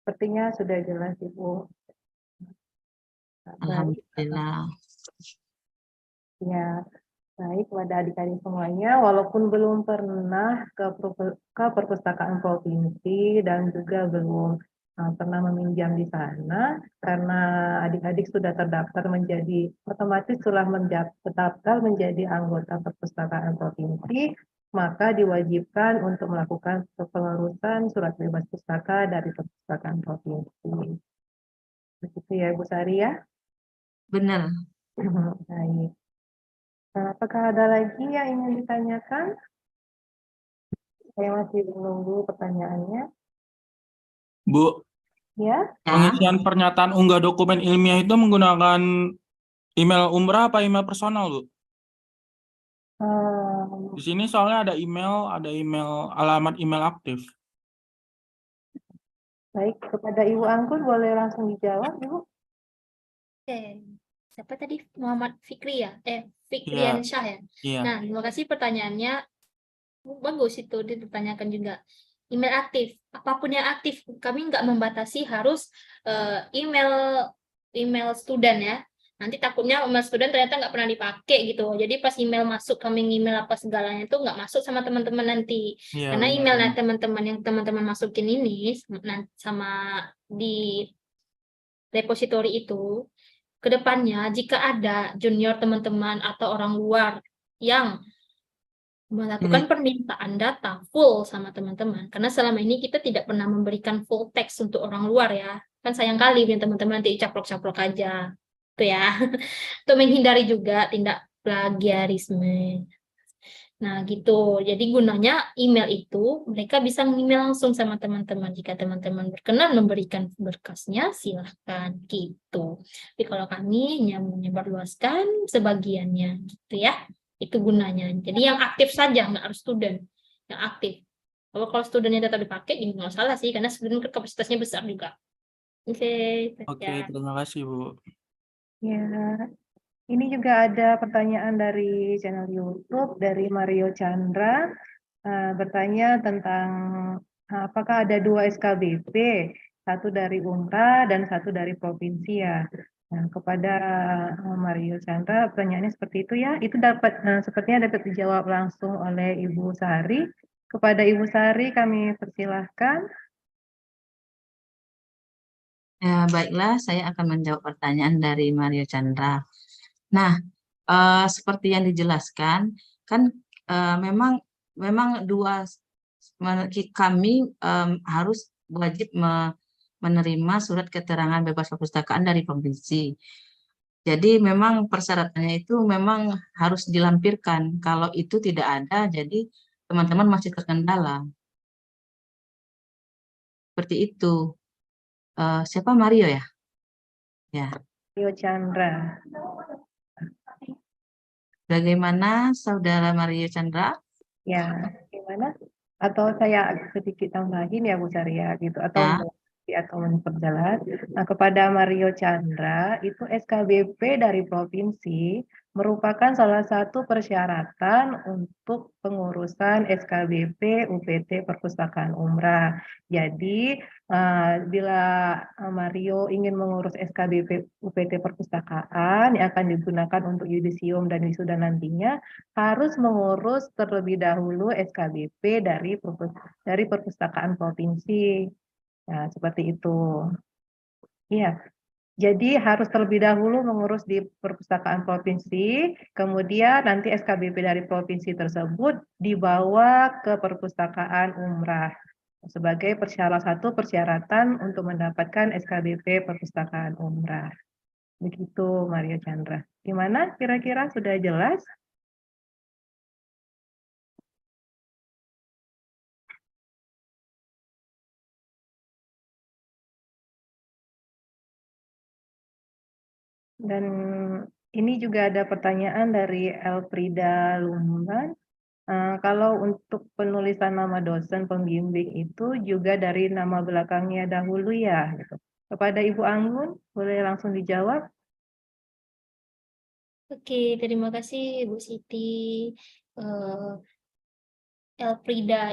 Sepertinya sudah jelas, Ibu. Alhamdulillah. Ya, baik kepada adik-adik semuanya, walaupun belum pernah ke perpustakaan provinsi dan juga belum pernah meminjam di sana, karena adik-adik sudah terdaftar otomatis telah terdaftar menjadi anggota perpustakaan provinsi, maka diwajibkan untuk melakukan pengurusan surat bebas pustaka dari perpustakaan provinsi. Begitu ya, Bu Sari ya? Benar. Baik. Apakah ada lagi yang ingin ditanyakan? Saya masih menunggu pertanyaannya. Bu, Ya, pengisian pernyataan unggah dokumen ilmiah itu menggunakan email umrah apa email personal, Bu? Di sini soalnya ada email alamat email aktif. baik, kepada Ibu Anggun boleh langsung dijawab, Ibu. Oke. Siapa tadi? Muhammad Fikri ya? Fikriansyah ya? Iya. Nah, terima kasih pertanyaannya. Bagus itu dipertanyakan juga. Email aktif, apapun yang aktif, kami nggak membatasi harus email student ya. Nanti takutnya email student ternyata nggak pernah dipakai gitu. Jadi pas email masuk, kami email apa segalanya itu nggak masuk sama teman-teman nanti. Iya, Karena benar. email teman-teman yang teman-teman masukin ini sama di repositori itu, kedepannya jika ada junior teman-teman atau orang luar yang melakukan permintaan data full sama teman-teman, karena selama ini kita tidak pernah memberikan full text untuk orang luar ya, kan sayang kali biar teman-teman nanti caplok-caplok aja itu ya. Untuk menghindari juga tindak plagiarisme. Nah gitu, jadi gunanya email itu mereka bisa email langsung sama teman-teman. Jika teman-teman berkenan memberikan berkasnya, silahkan gitu. Tapi kalau kami hanya menyebarluaskan sebagiannya gitu ya. Itu gunanya. Jadi yang aktif saja, nggak harus student. Yang aktif. Kalau studentnya tetap dipakai, ini nggak salah sih, karena student kapasitasnya besar juga. Oke, Oke, terima kasih, Bu. Ya, Ini juga ada pertanyaan dari channel YouTube dari Mario Chandra, bertanya tentang apakah ada 2 SKBP, satu dari Umrah dan satu dari provinsi ya. Nah, kepada Mario Chandra pertanyaannya seperti itu ya. Itu sepertinya dapat dijawab langsung oleh Ibu Sari. Kepada Ibu Sari kami persilahkan. Ya, baiklah, saya akan menjawab pertanyaan dari Mario Chandra. Nah, seperti yang dijelaskan, kan memang kami harus wajib menerima surat keterangan bebas perpustakaan dari provinsi. Jadi memang persyaratannya itu memang harus dilampirkan. Kalau itu tidak ada, jadi teman-teman masih terkendala. Seperti itu. Siapa Mario ya? Ya. Mario Chandra. Bagaimana Saudara Mario Chandra? Ya, gimana? Atau saya sedikit tambahin ya Bu Saria gitu atau memperjelas. Nah, kepada Mario Chandra itu SKBP dari provinsi merupakan salah satu persyaratan untuk pengurusan SKBP UPT Perpustakaan Umrah. Jadi bila Mario ingin mengurus SKBP UPT Perpustakaan yang akan digunakan untuk yudisium dan wisuda nantinya, harus mengurus terlebih dahulu SKBP dari perpustakaan provinsi. Nah, seperti itu. Iya. Jadi harus terlebih dahulu mengurus di perpustakaan provinsi, kemudian nanti SKBP dari provinsi tersebut dibawa ke perpustakaan Umrah sebagai salah satu persyaratan untuk mendapatkan SKBP perpustakaan Umrah. Begitu Mario Chandra. Gimana kira-kira sudah jelas? Dan ini juga ada pertanyaan dari Elfrida Lumban. Kalau untuk penulisan nama dosen pembimbing itu juga dari nama belakangnya dahulu ya, gitu. Kepada Ibu Anggun, boleh langsung dijawab. Oke, terima kasih Bu Siti. Elfrida.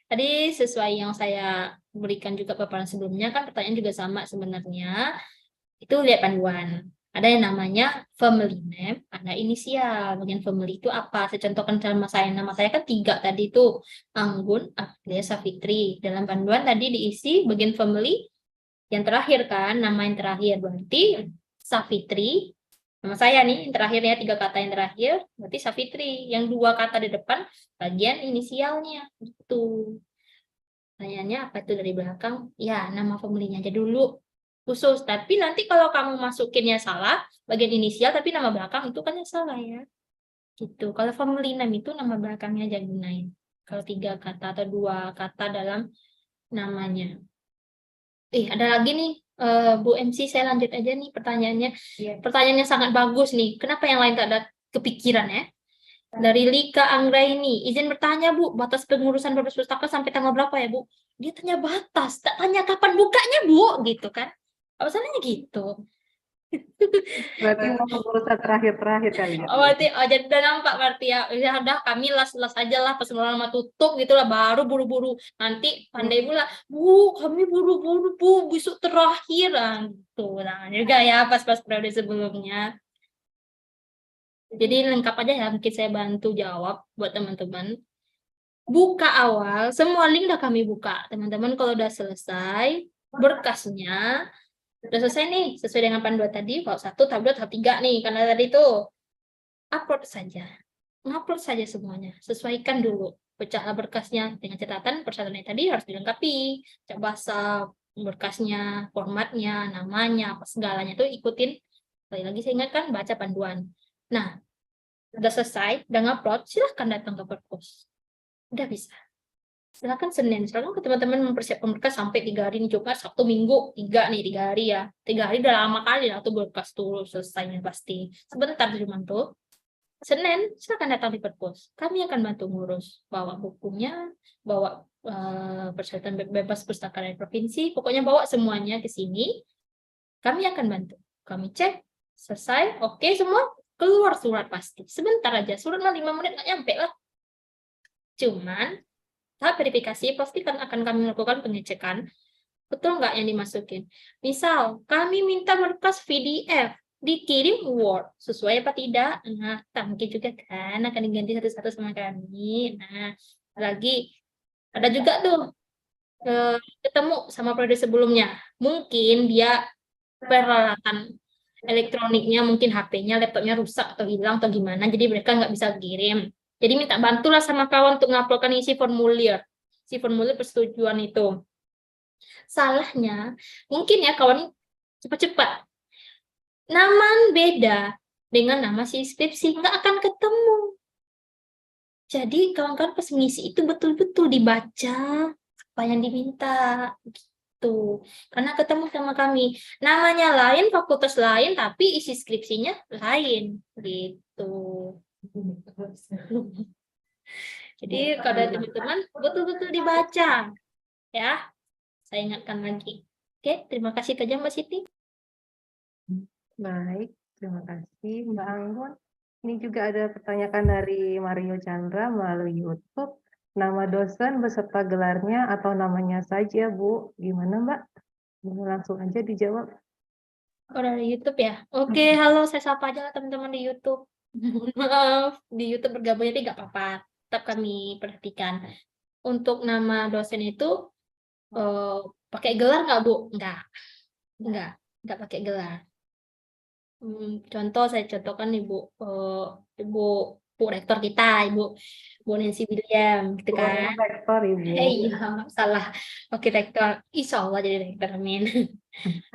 Tadi sesuai yang saya berikan juga paparan sebelumnya, kan pertanyaan juga sama sebenarnya. Itu lihat panduan. Ada yang namanya family name, ada inisial. Bagian family itu apa? Saya contohkan nama saya. Nama saya kan 3 tadi itu. Anggun, Aflia, Safitri. Dalam panduan tadi diisi bagian family yang terakhir kan, nama yang terakhir. Berarti Safitri. Nama saya nih, yang terakhirnya 3 kata yang terakhir, berarti Safitri. Yang 2 kata di depan, bagian inisialnya. Itu. Pertanyaannya apa itu dari belakang? Ya, nama family-nya aja dulu. Khusus. Tapi nanti kalau kamu masukinnya salah, bagian inisial tapi nama belakang itu kan yang salah ya. Gitu. Kalau family name itu nama belakangnya aja gunain. Kalau 3 kata atau 2 kata dalam namanya. Ada lagi nih, Bu MC, saya lanjut aja nih pertanyaannya. Pertanyaannya sangat bagus nih. Kenapa yang lain tak ada kepikiran ya? Dari Lika Anggraini, izin bertanya Bu, batas pengurusan perpustakaan sampai tanggal berapa ya Bu? Dia tanya batas, tak tanya kapan bukanya Bu, gitu kan? Alasannya gitu. Berarti mau urusan terakhir-terakhir kali ya. Berarti jadi udah nampak berarti ya udah kami las aja lah pas lama tutup gitulah baru buru-buru nanti pandai pula Bu kami buru-buru Bu besok terakhir gitu nah juga ya pas periode sebelumnya. Jadi lengkap aja ya, mungkin saya bantu jawab buat teman-teman. Buka awal, semua link udah kami buka. Teman-teman kalau udah selesai, berkasnya, udah selesai nih, sesuai dengan panduan tadi, kalau 1, tab 2, tab 3 nih, karena tadi itu, upload saja. Ngupload saja semuanya, sesuaikan dulu. Pecahlah berkasnya dengan catatan persyaratannya tadi harus dilengkapi. Cek bahasa, berkasnya, formatnya, namanya, apa segalanya itu ikutin. Sekali lagi saya ingatkan, baca panduan. Nah, udah selesai, udah ngupload, silahkan datang ke perpus. Udah bisa. Silahkan Senin, silahkan ke teman-teman mempersiapkan berkas sampai 3 hari nih, Jumat, Sabtu, Minggu, 3 nih, 3 hari ya. 3 hari udah lama kali lah tuh berkas tuh selesainya pasti. Sebentar cuman tuh. Senin, silakan datang di perpus. Kami akan bantu ngurus, bawa bukunya, bawa persyaratan bebas pustaka dari provinsi, pokoknya bawa semuanya ke sini. Kami akan bantu. Kami cek, selesai, oke semua, keluar surat pasti. Sebentar aja, surat 5 menit nggak nyampe lah. Cuman, tahap verifikasi pasti akan kami lakukan pengecekan. Betul nggak yang dimasukin? Misal, kami minta berkas PDF, dikirim Word, sesuai apa tidak? Nah, tak mungkin juga kan, akan diganti satu-satu sama kami. Nah, lagi, ada juga tuh, ketemu sama periode sebelumnya. Mungkin dia peralatan elektroniknya, mungkin HP-nya, laptopnya rusak atau hilang atau gimana, jadi mereka nggak bisa kirim. Jadi minta bantulah sama kawan untuk nguploadkan isi formulir persetujuan itu. Salahnya, mungkin ya kawan cepat-cepat. Nama beda dengan nama si skripsi, nggak akan ketemu. Jadi kawan-kawan pas mengisi itu betul-betul dibaca apa yang diminta. Gitu. Karena ketemu sama kami. Namanya lain, fakultas lain, tapi isi skripsinya lain. Gitu. Jadi kalau teman-teman betul-betul dibaca. Ya, saya ingatkan lagi. Oke, terima kasih saja Mbak Siti. Baik, terima kasih Mbak Anggun. Ini juga ada pertanyaan dari Mario Chandra melalui YouTube. Nama dosen beserta gelarnya atau namanya saja, Bu? Gimana Mbak? Langsung aja dijawab. Oh, dari YouTube ya? Oke, halo, saya sapa aja lah teman-teman di YouTube. Maaf, di YouTube bergabungnya tidak apa-apa. Tetap kami perhatikan. Untuk nama dosen itu pakai gelar nggak, Bu? Nggak pakai gelar. Contoh, saya contohkan Ibu Rektor kita, Ibu Nancy William, gitu kan? Rektor, Ibu. Iya, salah. Oke, rektor. Insya Allah jadi rektor, amin.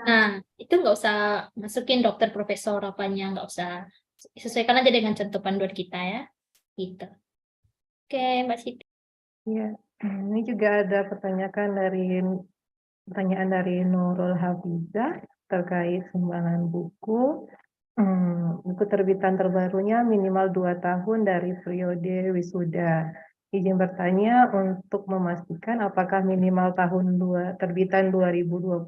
Nah, itu nggak usah masukin dokter, profesor, apanya, nggak usah. Sesuaikan aja dengan contoh panduan kita ya. Gitu. Oke, Mbak Siti. Ya, ini juga ada pertanyaan dari Nurul Hafizah terkait sumbangan buku. Buku terbitan terbarunya minimal 2 tahun dari periode wisuda. Izin bertanya untuk memastikan apakah minimal tahun terbitan 2021.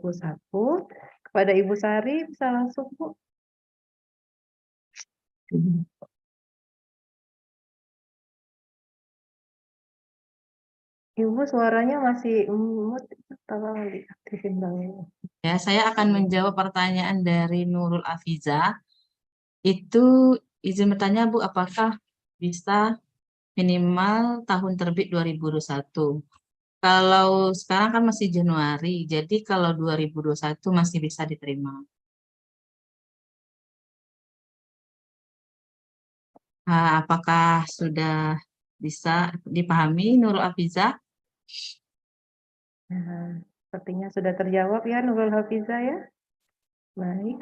Kepada Ibu Sari, bisa langsung, Bu. Ibu suaranya masih mute, tolong diaktifin dulu. Ya, saya akan menjawab pertanyaan dari Nurul Afiza. Itu izin bertanya Bu, apakah bisa minimal tahun terbit 2021? Kalau sekarang kan masih Januari, jadi kalau 2021 masih bisa diterima. Apakah sudah bisa dipahami Nurul Afiza? Nah, sepertinya sudah terjawab ya Nurul Hafizah ya. Baik.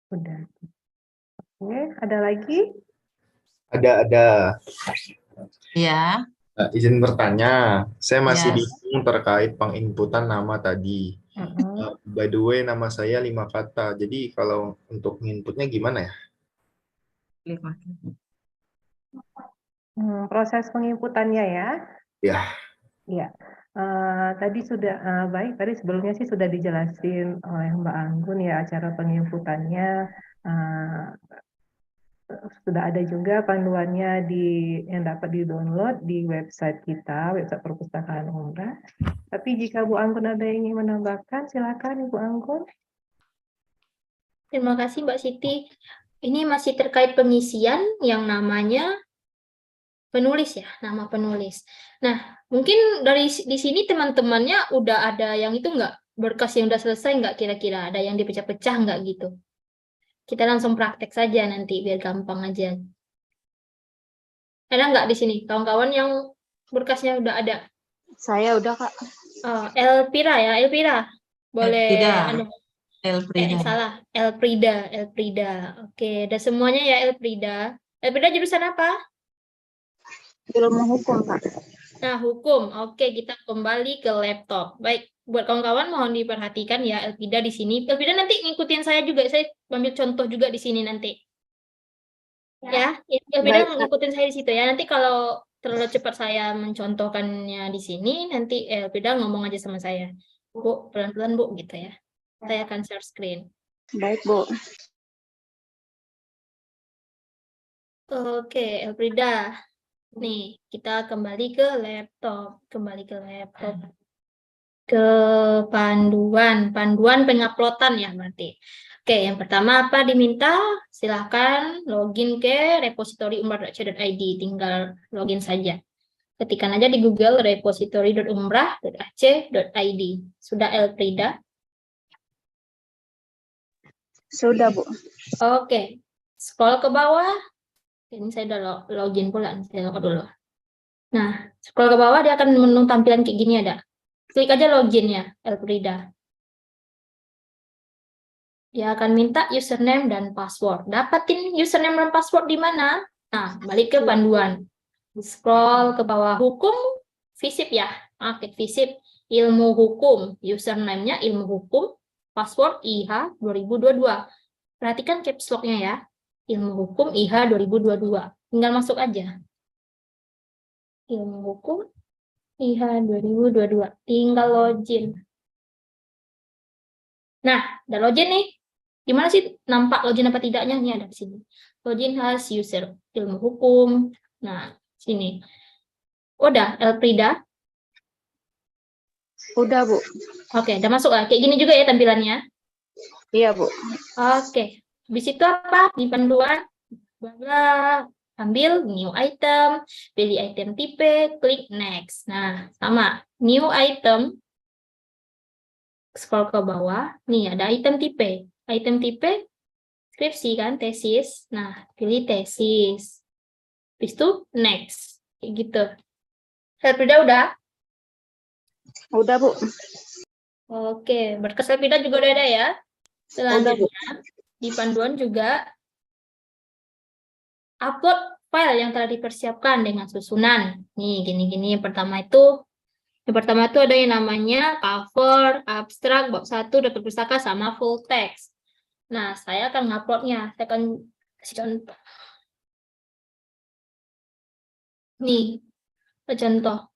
Sudah. Oke, ada lagi? Ada. Ya, Izin bertanya, saya masih Ya. bingung terkait penginputan nama tadi. By the way, nama saya 5 kata. Jadi kalau untuk menginputnya gimana ya? Proses penginputannya ya. Ya. Ya. Tadi sudah baik. Tadi sebelumnya sih sudah dijelasin oleh Mbak Anggun ya acara penginputannya. Sudah ada juga panduannya yang dapat di-download di website kita, website Perpustakaan Umrah. Tapi jika Bu Anggun ada yang ingin menambahkan, silakan Ibu Anggun. Terima kasih Mbak Siti. Ini masih terkait pengisian yang namanya penulis ya, nama penulis. Nah, mungkin di sini teman-temannya udah ada yang itu nggak? Berkas yang udah selesai nggak kira-kira? Ada yang dipecah-pecah nggak gitu? Kita langsung praktek saja nanti, biar gampang aja. Ada nggak di sini kawan-kawan yang berkasnya udah ada? Saya udah, Kak. Elpira ya, Elpira. Boleh. Elfrida. Salah, Elfrida. Oke, ada semuanya ya Elfrida. Elfrida jurusan apa? Ilmu hukum, Kak. Nah, hukum. Oke, kita kembali ke laptop. Baik, buat kawan-kawan mohon diperhatikan ya Elpida di sini. Elpida nanti ngikutin saya juga, saya ambil contoh juga di sini nanti. Ya, Elpida Baik, ngikutin saya di situ ya. Nanti kalau terlalu cepat saya mencontohkannya di sini, nanti Elpida ngomong aja sama saya. Bu, pelan-pelan Bu, gitu ya. Saya akan share screen. baik, Bu. Oke, Elfrida. Nih, kita kembali ke laptop. Ke panduan penguploadan ya berarti. Oke, yang pertama apa diminta? Silahkan login ke repository umrah.ac.id. Tinggal login saja. Ketikkan aja di Google repository.umrah.ac.id. Sudah Elfrida? Sudah, Bu. Oke, scroll ke bawah. Ini saya udah login pula, saya login dulu. Nah, scroll ke bawah dia akan menu tampilan kayak gini ada. Klik aja login ya, Elfrida. Dia akan minta username dan password. Dapatin username dan password di mana? Nah, balik ke panduan. Scroll ke bawah hukum, FISIP ya. Aktif FISIP, ilmu hukum. Username-nya ilmu hukum, password IH 2022. Perhatikan caps lock-nya ya. Ilmu hukum IH 2022. Tinggal masuk aja. Ilmu hukum IH 2022. Tinggal login. Nah, udah login nih. Gimana sih nampak login apa tidaknya? Ini ada di sini. Login has user ilmu hukum. Nah, sini. Udah, Elfrida. Udah, Bu. Oke, udah masuk lah. Kayak gini juga ya tampilannya. Iya, Bu. Oke. Habis itu apa? Di panduan. Bla, ambil new item, pilih item tipe, klik next. Nah, sama. New item. Scroll ke bawah. Nih, ada item tipe. Item tipe skripsi kan, tesis. Nah, pilih tesis. Habis itu next. Kayak gitu. Elfrida udah? Udah, Bu. Oke, berkas Elfrida juga udah ada ya. Selanjutnya, di panduan juga upload file yang telah dipersiapkan dengan susunan. Nih, gini-gini. Yang pertama itu ada yang namanya cover, abstrak, bab 1, daftar pustaka, sama full text. Nah, saya akan nguploadnya. Saya akan kasih contoh. Nih, contoh.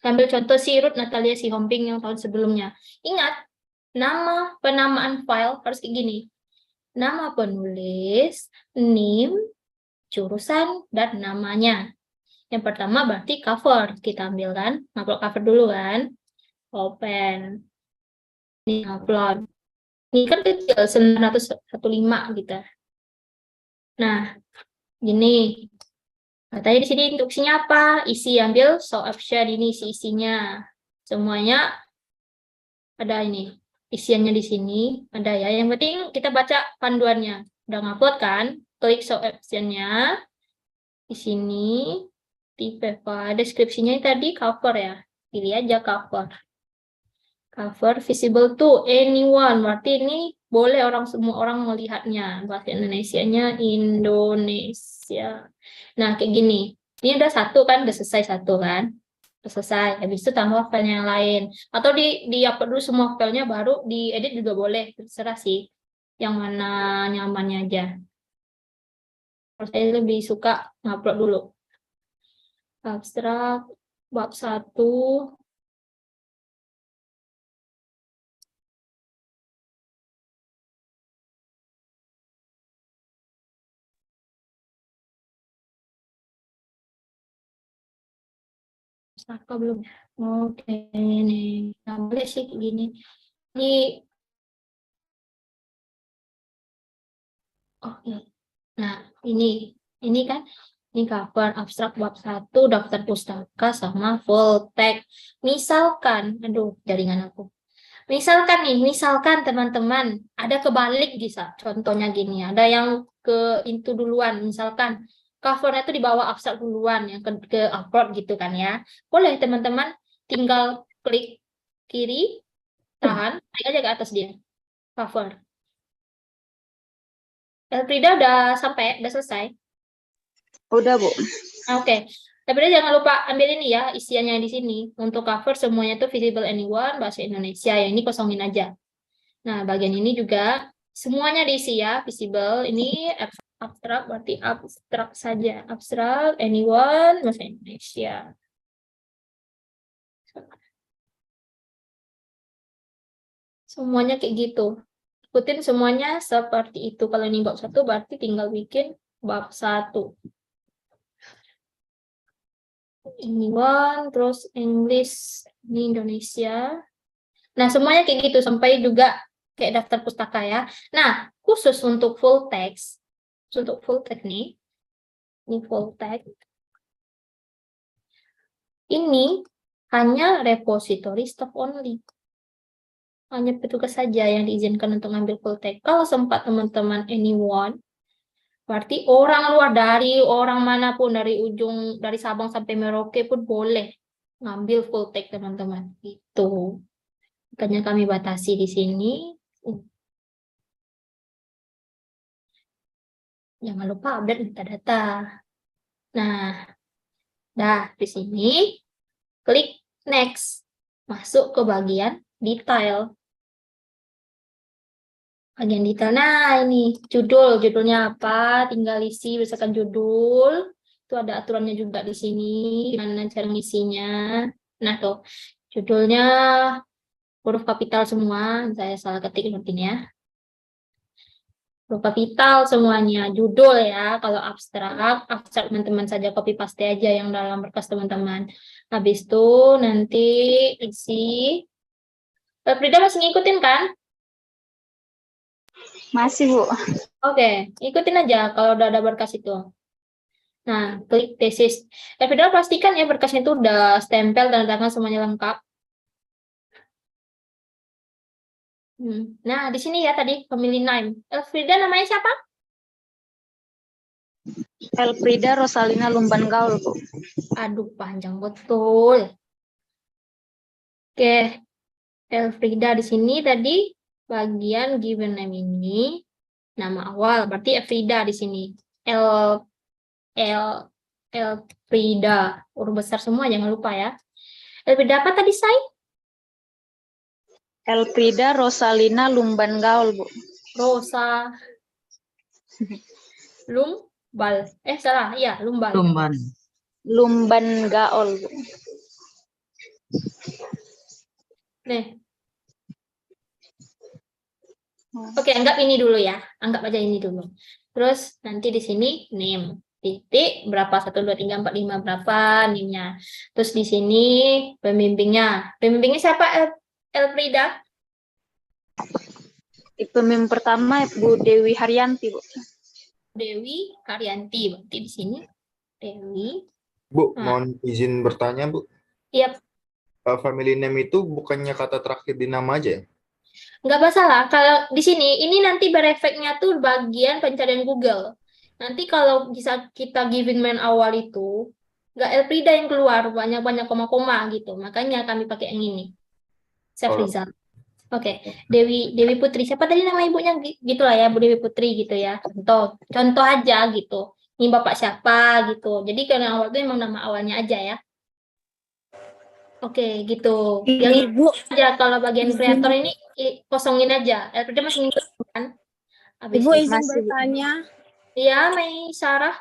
Sambil contoh si Ruth Natalia Sihombing yang tahun sebelumnya. Ingat, nama penamaan file harus kayak gini. Nama penulis, name, jurusan, dan namanya. Yang pertama berarti cover. Kita ambil kan, upload cover dulu kan. Open. Ini upload. Ini kan kecil, 915 gitu. Nah, gini. Katanya di sini instruksinya apa? Isi, ambil show option ini isinya. Semuanya ada ini. Isiannya di sini ada ya. Yang penting kita baca panduannya. Udah ngupload kan? Klik show option-nya. Di sini tipe file. Deskripsinya tadi cover ya. Pilih aja cover. Cover visible to anyone. Berarti ini boleh semua orang melihatnya. Bahasa Indonesianya Indonesia. Nah, kayak gini. Ini udah satu kan, udah selesai satu kan. Udah selesai. Habis itu tambah file yang lain. Atau di-upload dulu semua filenya, baru diedit juga boleh. Terserah sih. Yang mana nyamannya aja. Kalau saya lebih suka ngupload dulu. Abstrak, bab 1. Saka belum. Oke, nih. Nah, boleh sih kayak gini. Ini oke. Nah, ini kan ini cover abstrak bab 1, daftar pustaka sama full text. Misalkan, aduh, jaringan aku. Misalkan teman-teman ada kebalik bisa. Contohnya gini, ada yang ke into duluan, misalkan covernya itu di bawah abstrak duluan, yang ke upload gitu kan ya. Boleh teman-teman tinggal klik kiri, tahan, naik aja ke atas dia. Cover. Elfrida udah sampai, udah selesai? Udah, Bu. Oke. Tapi jangan lupa ambil ini ya, isiannya di sini. Untuk cover semuanya tuh visible anyone, bahasa Indonesia. Yang ini kosongin aja. Nah, bagian ini juga semuanya diisi ya, visible. Ini abstrak, berarti abstrak saja. Abstrak, anyone, bahasa Indonesia. Semuanya kayak gitu. Ikutin semuanya seperti itu. Kalau ini bab 1, berarti tinggal bikin bab 1. Ini one, terus English, ini Indonesia. Nah, semuanya kayak gitu, sampai juga kayak daftar pustaka ya. Nah, khusus untuk full text nih, ini full text. Ini hanya repository staff only. Hanya petugas saja yang diizinkan untuk ngambil full text. Kalau sempat teman-teman anyone, berarti orang luar dari orang manapun dari Sabang sampai Merauke pun boleh ngambil full text teman-teman. Itu. Makanya kami batasi di sini. Jangan lupa update metadata. Nah, di sini klik next. Masuk ke bagian detail. Bagian detail. Nah, ini judulnya apa? Tinggal isi berdasarkan judul. Itu ada aturannya juga di sini. Gimana cara ngisinya. Nah, tuh. Judulnya huruf kapital semua. Saya salah ketik mungkin ya. Huruf kapital semuanya. Judul ya. Kalau abstrak teman-teman saja copy paste aja yang dalam berkas teman-teman. Habis itu nanti isi. Frida masih ngikutin kan? Masih, Bu. Oke, ikutin aja kalau udah ada berkas itu. Nah, klik tesis. Frida pastikan ya berkasnya itu udah stempel dan tangan semuanya lengkap. Nah, di sini ya tadi pemilih name. Frida namanya siapa? Elfrida Rosalina Lumban Gaul, Bu. Aduh, panjang betul. Oke, Elfrida di sini tadi bagian given name ini nama awal, berarti Elfrida di sini. Elfrida, huruf besar semua jangan lupa ya. Elfrida apa tadi say? Elfrida Rosalina Lumban Gaul, Bu. Rosa Lumbal. Salah, iya, Lumbal. Lumban. Lumban Gaul, Bu. Nih. Oke, anggap ini dulu ya. Anggap aja ini dulu. Terus nanti di sini name. Titik berapa 1 2 3 4 5 berapa name-nya. Terus di sini pembimbingnya. Pembimbingnya siapa? Elfrida? Pemimpin pertama Bu Dewi Haryanti, Bu. Dewi Haryanti. Berarti di sini Dewi. Bu, mohon izin bertanya, Bu. Iya. Family name itu bukannya kata terakhir di nama aja ya? Nggak masalah. Kalau di sini, ini nanti berefeknya tuh bagian pencarian Google. Nanti kalau bisa kita giving man awal itu, nggak Elfrida yang keluar, banyak-banyak koma-koma gitu. Makanya kami pakai yang ini. Save result. Oke. Dewi Putri. Siapa tadi nama ibunya? Gitu lah ya, Bu Dewi Putri gitu ya. Contoh aja gitu. Ini bapak siapa gitu. Jadi karena awal itu emang nama awalnya aja ya. Oke, gitu. Yang Ibu aja kalau bagian kreator ini kosongin aja. Elfrida masih ngikut kan? Habis Ibu itu izin bertanya. ya, Mei Sarah.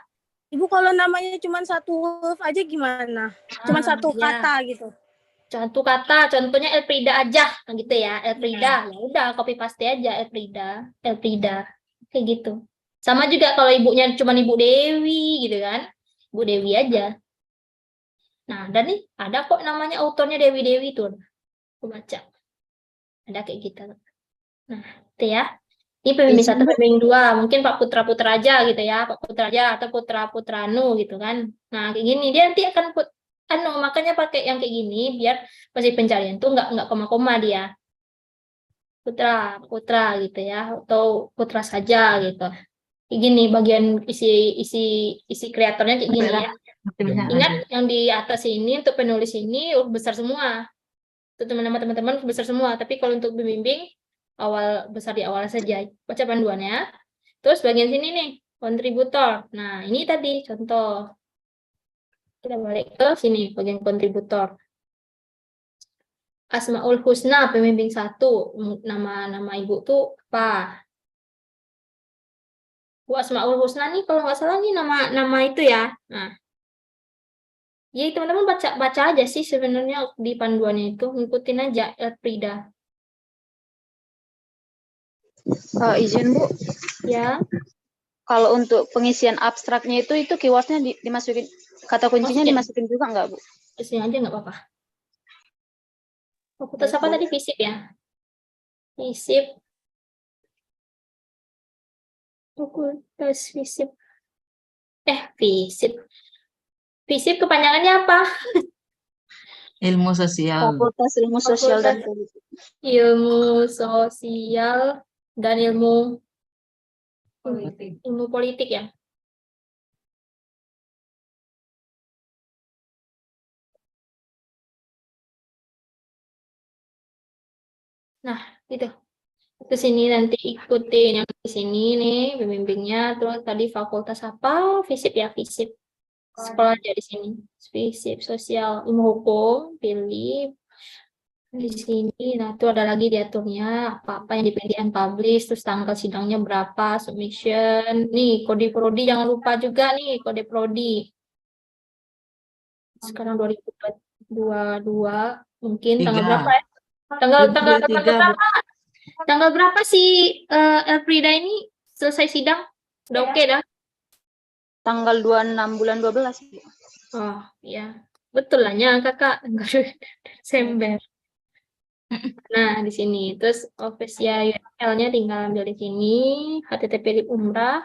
Ibu kalau namanya cuma satu huruf aja gimana? Cuma satu kata gitu. Satu kata, contohnya Elfrida aja, gitu ya. Elfrida, ya udah copy paste aja Elfrida, kayak gitu. Sama juga kalau ibunya cuma Ibu Dewi gitu kan, Ibu Dewi aja. Nah, dan nih ada kok namanya autornya Dewi tuh, aku baca, ada kayak gitu. Nah, itu ya. Ini pembimbing 1, pembimbing 2, mungkin Pak Putra aja gitu ya, Pak Putra aja atau Putranu gitu kan. Nah, kayak gini dia nanti akan makanya pakai yang kayak gini biar pasti pencarian tuh nggak koma-koma dia. Putra gitu ya, atau Putra saja gitu. Kayak gini bagian isi kreatornya kayak gini ya. Ingat yang di atas ini untuk penulis ini besar semua. Untuk teman-teman besar semua, tapi kalau untuk pembimbing awal besar di awal saja. Baca panduannya. Terus bagian sini nih, kontributor. Nah, ini tadi contoh. Kita balik ke sini, bagian kontributor. Asmaul Husna, pembimbing 1. Nama ibu tuh apa? Bu Asmaul Husna nih, kalau nggak salah nih nama itu ya. Nah, jadi teman-teman baca aja sih sebenarnya di panduannya itu, ngikutin aja Elfrida. Izin Bu, Ya, kalau untuk pengisian abstraknya itu keywordnya dimasukin, kata kuncinya Masukin. dimasukin juga nggak Bu? di sini aja nggak apa-apa. Fakultas apa tadi? FISIP ya? FISIP. Fakultas FISIP. FISIP. FISIP kepanjangannya apa? Ilmu sosial. Fakultas Ilmu Sosial dan Fakultas Politik. Ilmu Sosial dan Ilmu Politik ya. Nah, itu. Ke sini nanti ikutin yang di sini nih pembimbingnya. Terus tadi fakultas apa? FISIP ya, FISIP. Sekolah aja di sini. FISIP Sosial Ilmu Hukum, pilih di sini. Nah, itu ada lagi diaturnya apa-apa yang dipilih and publish, terus tanggal sidangnya berapa, submission. Nih, kode prodi jangan lupa juga nih, kode prodi. Sekarang 2022 mungkin tanggal 3. berapa ya? Tanggal 23, Bu. tanggal berapa sih Elfrida ini selesai sidang? Udah oke dah. Tanggal 26 bulan 12 Bu. Oh, ya. Betul lah ya, Kakak. Desember. Nah, di sini. Terus official URL-nya tinggal ambil di sini. HTTP lib Umrah.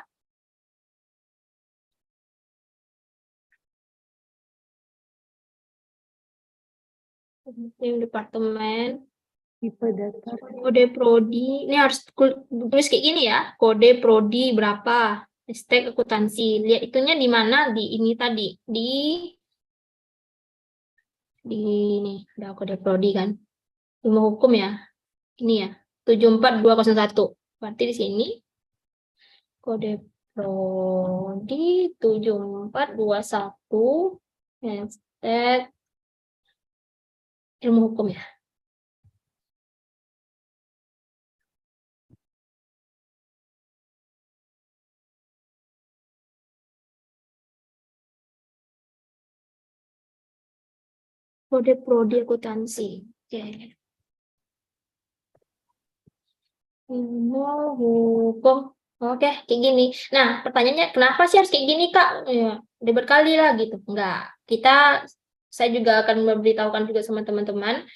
Tim departemen. Tipe data. Kode prodi. Ini harus tulis kayak gini ya. Kode prodi berapa? Hashtag akuntansi. Lihat itunya di mana? Di ini tadi. Di ini. Udah kode prodi kan. Ilmu hukum ya. Ini ya. 74201. Berarti di sini kode prodi 7421 hashtag ilmu hukum ya. Kode prodi akuntansi. Oke. Ilmu hukum. Oke, kayak gini. Nah, pertanyaannya kenapa sih harus kayak gini, Kak? Ya, udah berkali lah gitu. Enggak. Saya juga akan memberitahukan juga sama teman-teman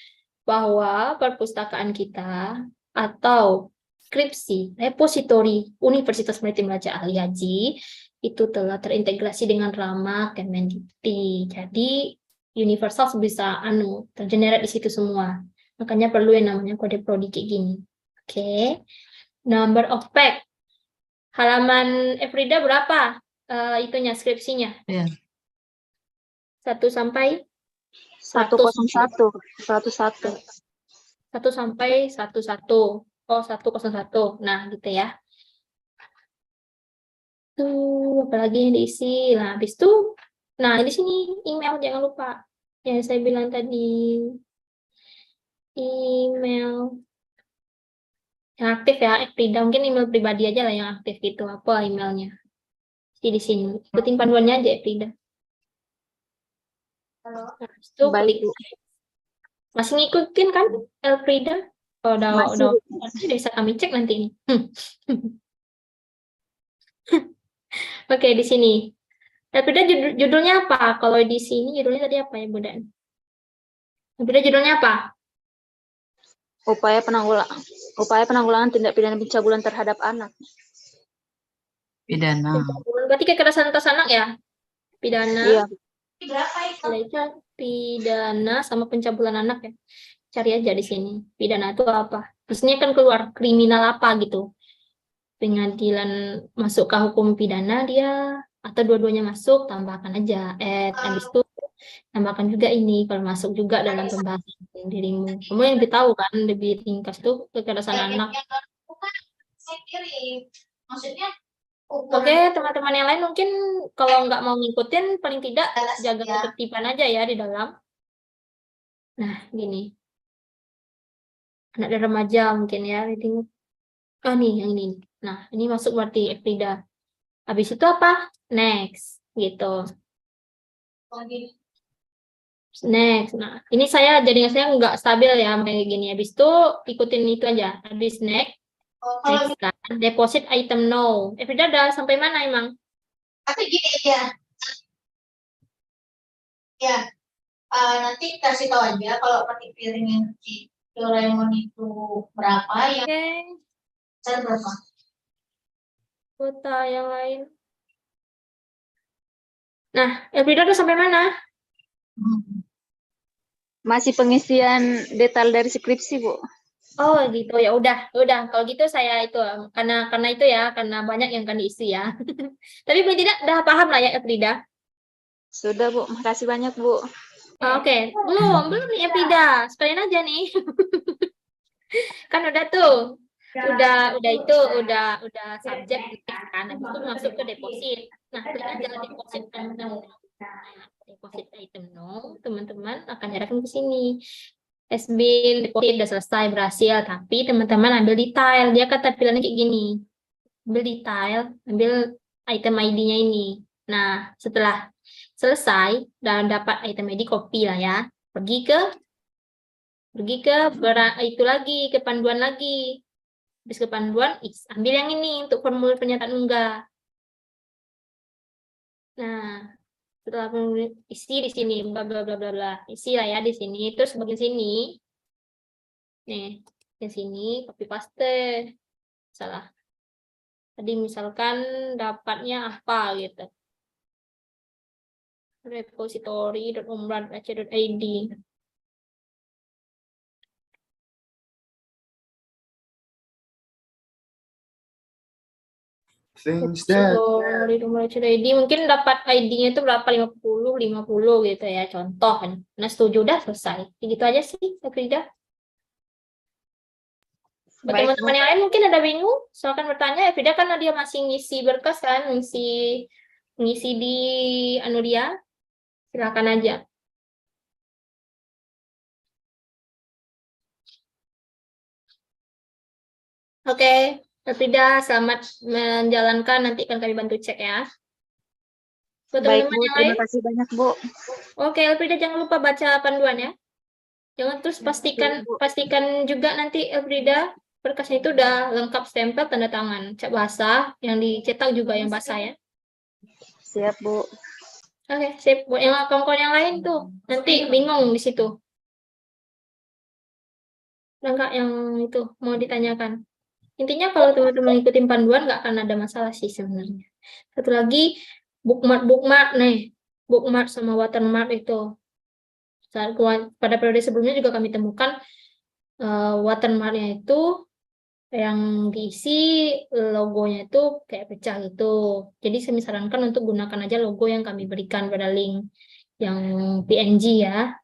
bahwa perpustakaan kita atau skripsi repositori Universitas Maritim Raja Ali Haji itu telah terintegrasi dengan RAMA Kemendikti. Jadi universal bisa tergenerate di situ semua. Makanya perlu yang namanya kode prodi kayak gini. Oke. Number of page. Halaman Efrida berapa? Itunya skripsinya? Iya. 1 sampai 101. 1 sampai 11. Oh, 101. Nah, gitu ya. Tuh, apalagi yang diisi. Nah, habis itu, nah, di sini email jangan lupa. Yang saya bilang tadi. Email. Yang aktif ya, Frida. Mungkin email pribadi aja lah yang aktif gitu. Apa emailnya? Di sini. Ikutin panduannya aja, Frida. Nah, itu Baik, Bu. masih ngikutin kan, Elfrida? Oh, Masih, Bu. nanti bisa kami cek nanti ini. Oke, di sini. Elfrida judulnya apa? Kalau di sini judulnya tadi apa ya, Bunda? Elfrida judulnya apa? Upaya penanggulangan tindak pidana pencabulan terhadap anak. Pidana. Berarti kekerasan atas anak ya? Pidana. Iya. Pidana sama pencabulan anak ya. Cari aja di sini. Pidana itu apa? Terusnya kan keluar kriminal apa gitu. Pengadilan masuk ke hukum pidana dia atau dua-duanya masuk, tambahkan aja habis itu tambahkan juga ini kalau masuk juga dalam pembahasan dirimu. Kamu yang lebih tahu kan, lebih ringkas tuh kekerasan anak. Maksudnya Oke, teman-teman yang lain mungkin kalau nggak mau ngikutin, paling tidak jaga ketertiban aja ya di dalam. Nah, gini. Anak dan remaja mungkin ya, reading. Oh nih, yang ini. Nah, ini masuk berarti Frida. Habis itu apa? Next, gitu. Next. Nah, ini jadinya saya nggak stabil ya, kayak gini. Habis itu ikutin itu aja. Habis next. Next kan, deposit item no. Frida udah sampai mana emang? Tapi gini ya, nanti kasih tahu aja kalau pakai piring yang di Doraemon itu berapa, yang Oke, besar berapa. kota yang lain. Nah, Frida udah sampai mana? Masih pengisian detail dari skripsi, Bu. Oh gitu ya udah kalau gitu saya itu karena itu ya karena banyak yang kan diisi ya. Tapi paling tidak udah paham lah ya Frida. Sudah, Bu. Makasih banyak, Bu. Oke, belum nih Frida, sekalian aja nih. Kan udah tuh, udah subjek kan, habis itu masuk ke deposit. Nah, klik aja deposit item no. Nah, deposit item no, teman-teman akan diarahkan ke sini. Has been deposit udah selesai berhasil, tapi teman-teman ambil detail. Dia kata tampilannya kayak gini. Ambil detail, ambil item ID-nya ini. Nah, setelah selesai dan dapat item ID, copy lah ya. Pergi ke itu lagi, ke panduan lagi. Habis ke panduan, ambil yang ini untuk formulir pernyataan unggah. Nah, setelah isi di sini, bla bla bla bla bla. Isi lah ya di sini. Terus bagian sini, nih, di sini copy paste. Salah. Tadi misalkan dapatnya apa gitu. repository.umrah.ac.id. Things that repository.umrah.ac.id mungkin dapat ID-nya itu berapa, 50 gitu ya, contoh kan. Nah, setuju udah selesai. Gitu aja sih, Frida. Buat Baik, teman-teman yang lain mungkin ada bingung, silakan bertanya. Frida kan dia masih ngisi berkas kan, ngisi di Anuria. Silakan aja. Oke, Frida, selamat menjalankan. Nanti akan kami bantu cek ya. Buat Baik, teman-teman Bu. yang lain, Terima kasih banyak, Bu. oke, Elfrida jangan lupa baca panduan ya. Jangan terus pastikan juga nanti Elfrida berkasnya itu udah lengkap stempel tanda tangan, cak basah, yang dicetak juga yang basah ya. Siap, Bu. Oke, sip. Buat yang kawan-kawan yang lain tuh, nanti bingung di situ. Ada nggak yang itu mau ditanyakan? Intinya kalau teman-teman ikutin panduan nggak akan ada masalah sih sebenarnya. Satu lagi, bookmark nih. Bookmark sama watermark itu. Pada periode sebelumnya juga kami temukan watermarknya itu yang diisi logonya itu kayak pecah gitu. Jadi saya sarankan untuk gunakan aja logo yang kami berikan pada link yang PNG ya.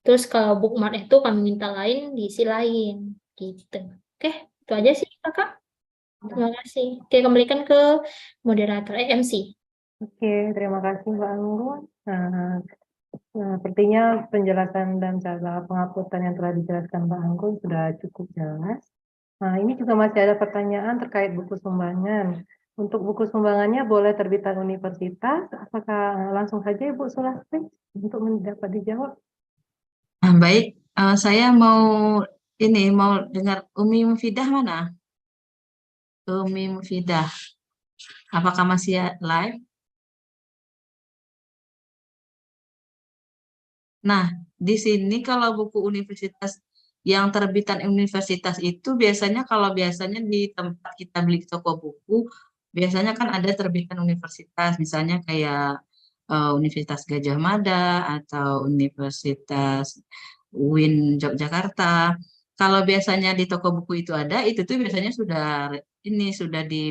Terus kalau bookmark itu kami minta lain diisi lain gitu. Oke, itu aja sih Kakak. Terima kasih. Oke, kembalikan ke moderator MC. Oke, terima kasih Mbak Anggun. Sepertinya penjelasan dan cara penguploadan yang telah dijelaskan Mbak Anggun sudah cukup jelas. Nah, ini juga masih ada pertanyaan terkait buku sumbangan. Untuk buku sumbangannya boleh terbitan universitas, apakah langsung saja Ibu Sulastri untuk mendapat dijawab? Baik, saya mau dengar Umi Mufidah mana? Umi Mufidah, apakah masih live? Nah, di sini kalau buku universitas yang terbitan universitas itu biasanya di tempat kita beli toko buku, biasanya kan ada terbitan universitas, misalnya kayak Universitas Gajah Mada atau Universitas UIN Yogyakarta. Kalau biasanya di toko buku itu ada, itu tuh biasanya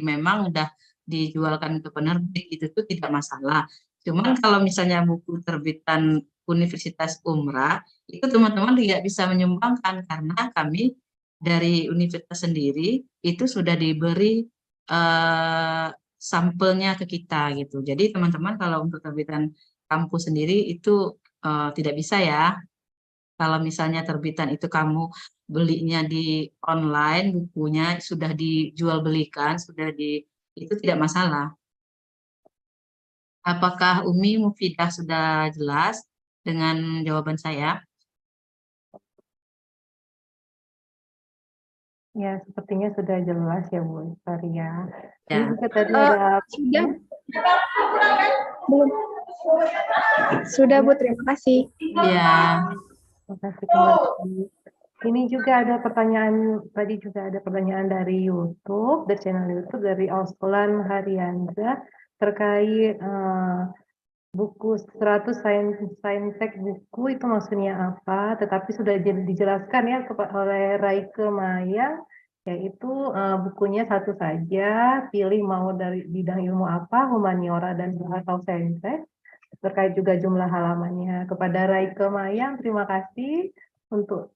memang udah dijualkan ke penerbit, itu tuh tidak masalah. Cuman kalau misalnya buku terbitan Universitas Umrah, itu teman-teman tidak bisa menyumbangkan karena kami dari universitas sendiri itu sudah diberi sampelnya ke kita gitu. Jadi teman-teman kalau untuk terbitan kampus sendiri itu tidak bisa ya. Kalau misalnya terbitan itu kamu belinya di online, bukunya sudah dijual belikan, itu tidak masalah. Apakah Umi Mufidah sudah jelas dengan jawaban saya? Ya, sepertinya sudah jelas ya Bu Saria. Ini Ya. juga tadi ada Sudah. Belum. Sudah Bu, terima kasih. Ya. Terima kasih kembali. Ini juga ada pertanyaan, tadi juga ada pertanyaan dari YouTube, dari channel YouTube, dari Auslan Hariandra, terkait buku 100 saintek buku itu maksudnya apa, tetapi sudah dijelaskan ya oleh Raike Mayang, yaitu bukunya satu saja, pilih mau dari bidang ilmu apa, humaniora dan atau saintek, terkait juga jumlah halamannya. Kepada Raike Mayang, terima kasih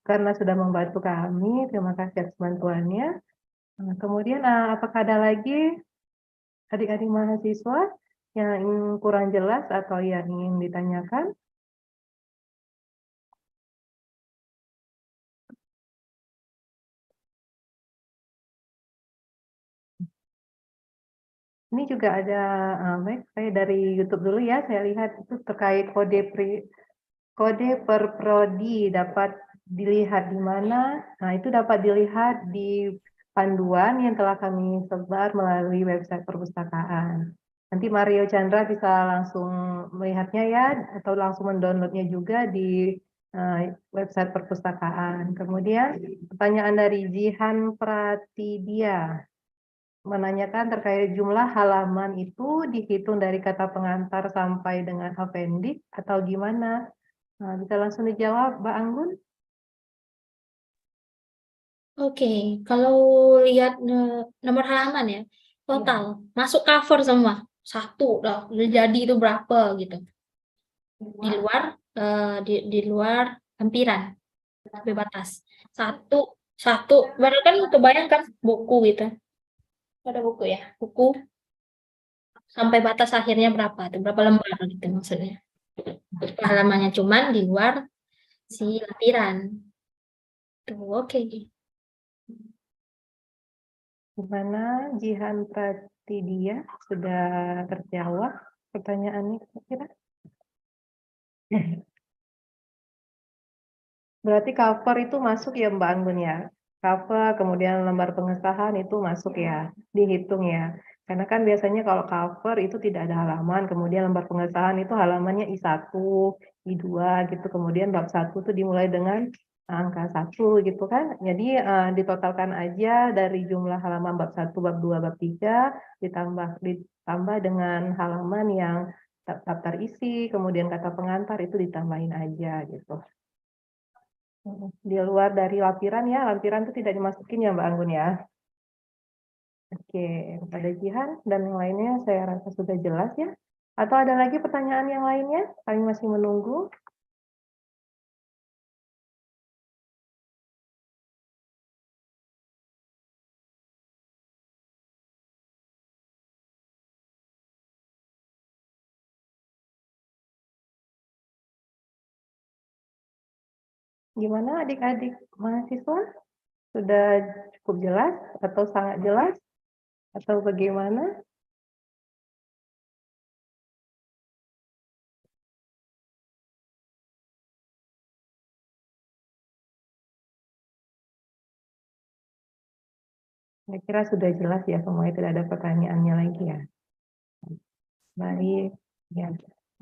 karena sudah membantu kami, terima kasih atas bantuannya. Kemudian apakah ada lagi adik-adik mahasiswa yang ingin kurang jelas atau yang ingin ditanyakan? Ini juga ada, baik, saya dari YouTube dulu ya, saya lihat itu terkait kode per prodi dapat dilihat di mana. Nah, itu dapat dilihat di panduan yang telah kami sebar melalui website perpustakaan. Nanti Mario Chandra bisa langsung melihatnya ya, atau langsung mendownloadnya juga di website perpustakaan. Kemudian pertanyaan dari Jihan Pratidya menanyakan terkait jumlah halaman itu dihitung dari kata pengantar sampai dengan appendix atau gimana? Nah, bisa langsung dijawab, Mbak Anggun? Oke, kalau lihat nomor halaman ya, total masuk cover semua. Satu, udah jadi itu berapa gitu. Di luar lampiran sampai batas. Satu, baru kan kebayangkan buku gitu. Ada buku ya, buku sampai batas akhirnya berapa tuh, berapa lembar gitu maksudnya. Halamannya cuman di luar si lampiran. Tuh, oke. Gimana Jihan Pratidya? Sudah terjawab pertanyaannya kira-kira? Berarti cover itu masuk ya Mbak Anggun ya? Cover, kemudian lembar pengesahan itu masuk ya, dihitung ya. Karena kan biasanya kalau cover itu tidak ada halaman, kemudian lembar pengesahan itu halamannya I1, I2 gitu, kemudian bab 1 itu dimulai dengan angka 1 gitu kan. Jadi ditotalkan aja dari jumlah halaman bab 1, bab 2, bab 3, ditambah dengan halaman yang daftar isi, kemudian kata pengantar itu ditambahin aja gitu. Di luar dari lampiran ya, lampiran itu tidak dimasukin ya Mbak Anggun ya. Oke, kepada Jihan dan yang lainnya saya rasa sudah jelas ya. Atau ada lagi pertanyaan yang lainnya? Kami masih menunggu. Gimana adik-adik mahasiswa? Sudah cukup jelas atau sangat jelas? Atau bagaimana? Saya kira sudah jelas ya semuanya, tidak ada pertanyaannya lagi ya. Baik, ya.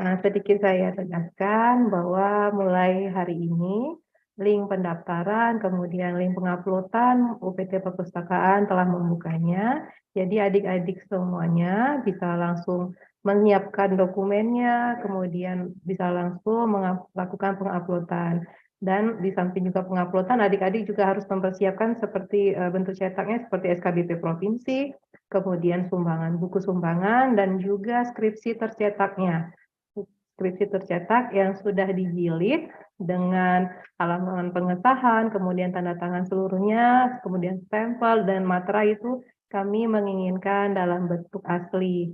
Nah, sedikit saya tegaskan bahwa mulai hari ini link pendaftaran, kemudian link penguploadan UPT Perpustakaan telah membukanya. Jadi adik-adik semuanya bisa langsung menyiapkan dokumennya, kemudian bisa langsung melakukan penguploadan. Dan di samping juga penguploadan, adik-adik juga harus mempersiapkan seperti bentuk cetaknya seperti SKBP Provinsi, kemudian sumbangan, buku sumbangan, dan juga skripsi tercetaknya. Skripsi tercetak yang sudah dijilid dengan halaman pengesahan, kemudian tanda tangan seluruhnya, kemudian stempel dan materai itu kami menginginkan dalam bentuk asli.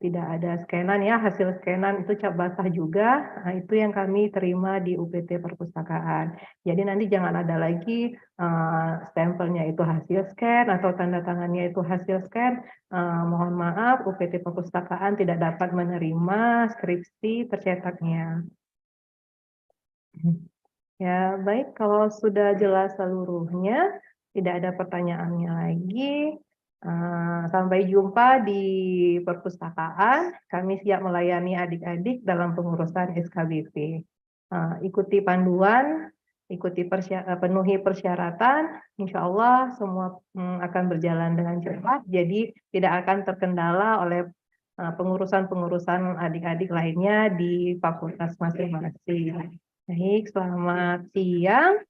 Tidak ada scanan ya, hasil scanan itu cap basah juga. Nah, itu yang kami terima di UPT Perpustakaan. Jadi nanti jangan ada lagi stempelnya itu hasil scan atau tanda tangannya itu hasil scan. Mohon maaf, UPT Perpustakaan tidak dapat menerima skripsi tercetaknya. Ya, baik, kalau sudah jelas seluruhnya, tidak ada pertanyaannya lagi. Sampai jumpa di perpustakaan. Kami siap melayani adik-adik dalam pengurusan SKBP. Ikuti panduan, penuhi persyaratan. Insya Allah semua akan berjalan dengan cepat. Jadi tidak akan terkendala oleh pengurusan-pengurusan adik-adik lainnya di fakultas masing-masing. Baik, selamat siang.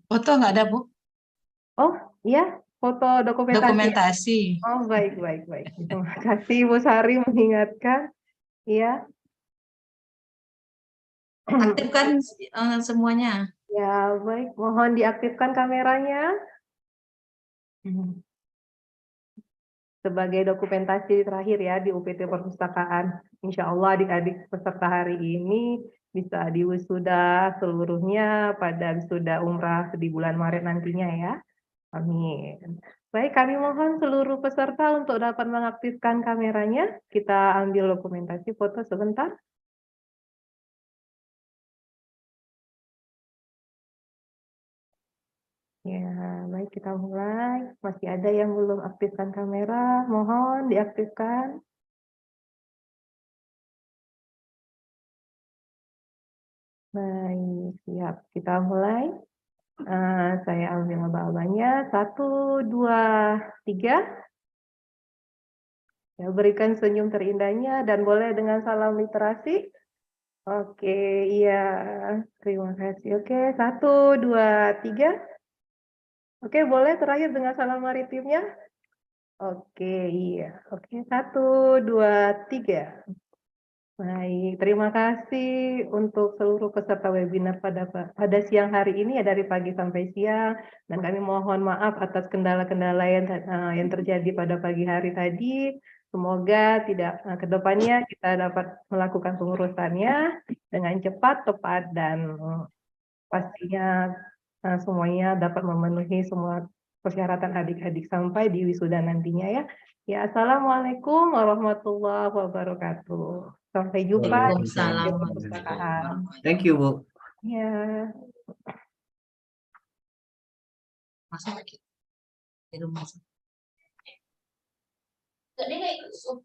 Foto nggak ada, Bu? Oh, iya, foto dokumentasi. Dokumentasi. Oh, baik. Terima kasih Bu Sari mengingatkan. Iya. Aktifkan semuanya. Ya, baik. Mohon diaktifkan kameranya. Sebagai dokumentasi terakhir ya di UPT Perpustakaan. Insya Allah adik-adik peserta hari ini bisa diwisuda seluruhnya pada wisuda umrah di bulan Maret nantinya ya. Amin. Baik, kami mohon seluruh peserta untuk dapat mengaktifkan kameranya. Kita ambil dokumentasi foto sebentar. Ya, baik kita mulai. Masih ada yang belum aktifkan kamera, mohon diaktifkan. Baik, siap. Kita mulai. Saya ambil abang-abangnya. 1, 2, 3. Ya, berikan senyum terindahnya dan boleh dengan salam literasi. Oke, iya. Terima kasih. Oke, 1, 2, 3. Oke, boleh terakhir dengan salam maritimnya. Oke, iya. Oke, 1, 2, 3. Baik, terima kasih untuk seluruh peserta webinar pada siang hari ini ya, dari pagi sampai siang, dan kami mohon maaf atas kendala-kendala yang terjadi pada pagi hari tadi. Semoga tidak ke depannya kita dapat melakukan pengurusannya dengan cepat, tepat, dan pastinya semuanya dapat memenuhi semua persyaratan adik-adik sampai di wisuda nantinya ya. Ya, Assalamualaikum warahmatullahi wabarakatuh. Sampai jumpa di Waalaikumsalam. perpustakaan. Thank you, Bu. Ya. Masuk lagi. Di rumah. Jadi nggak ikut Zoom.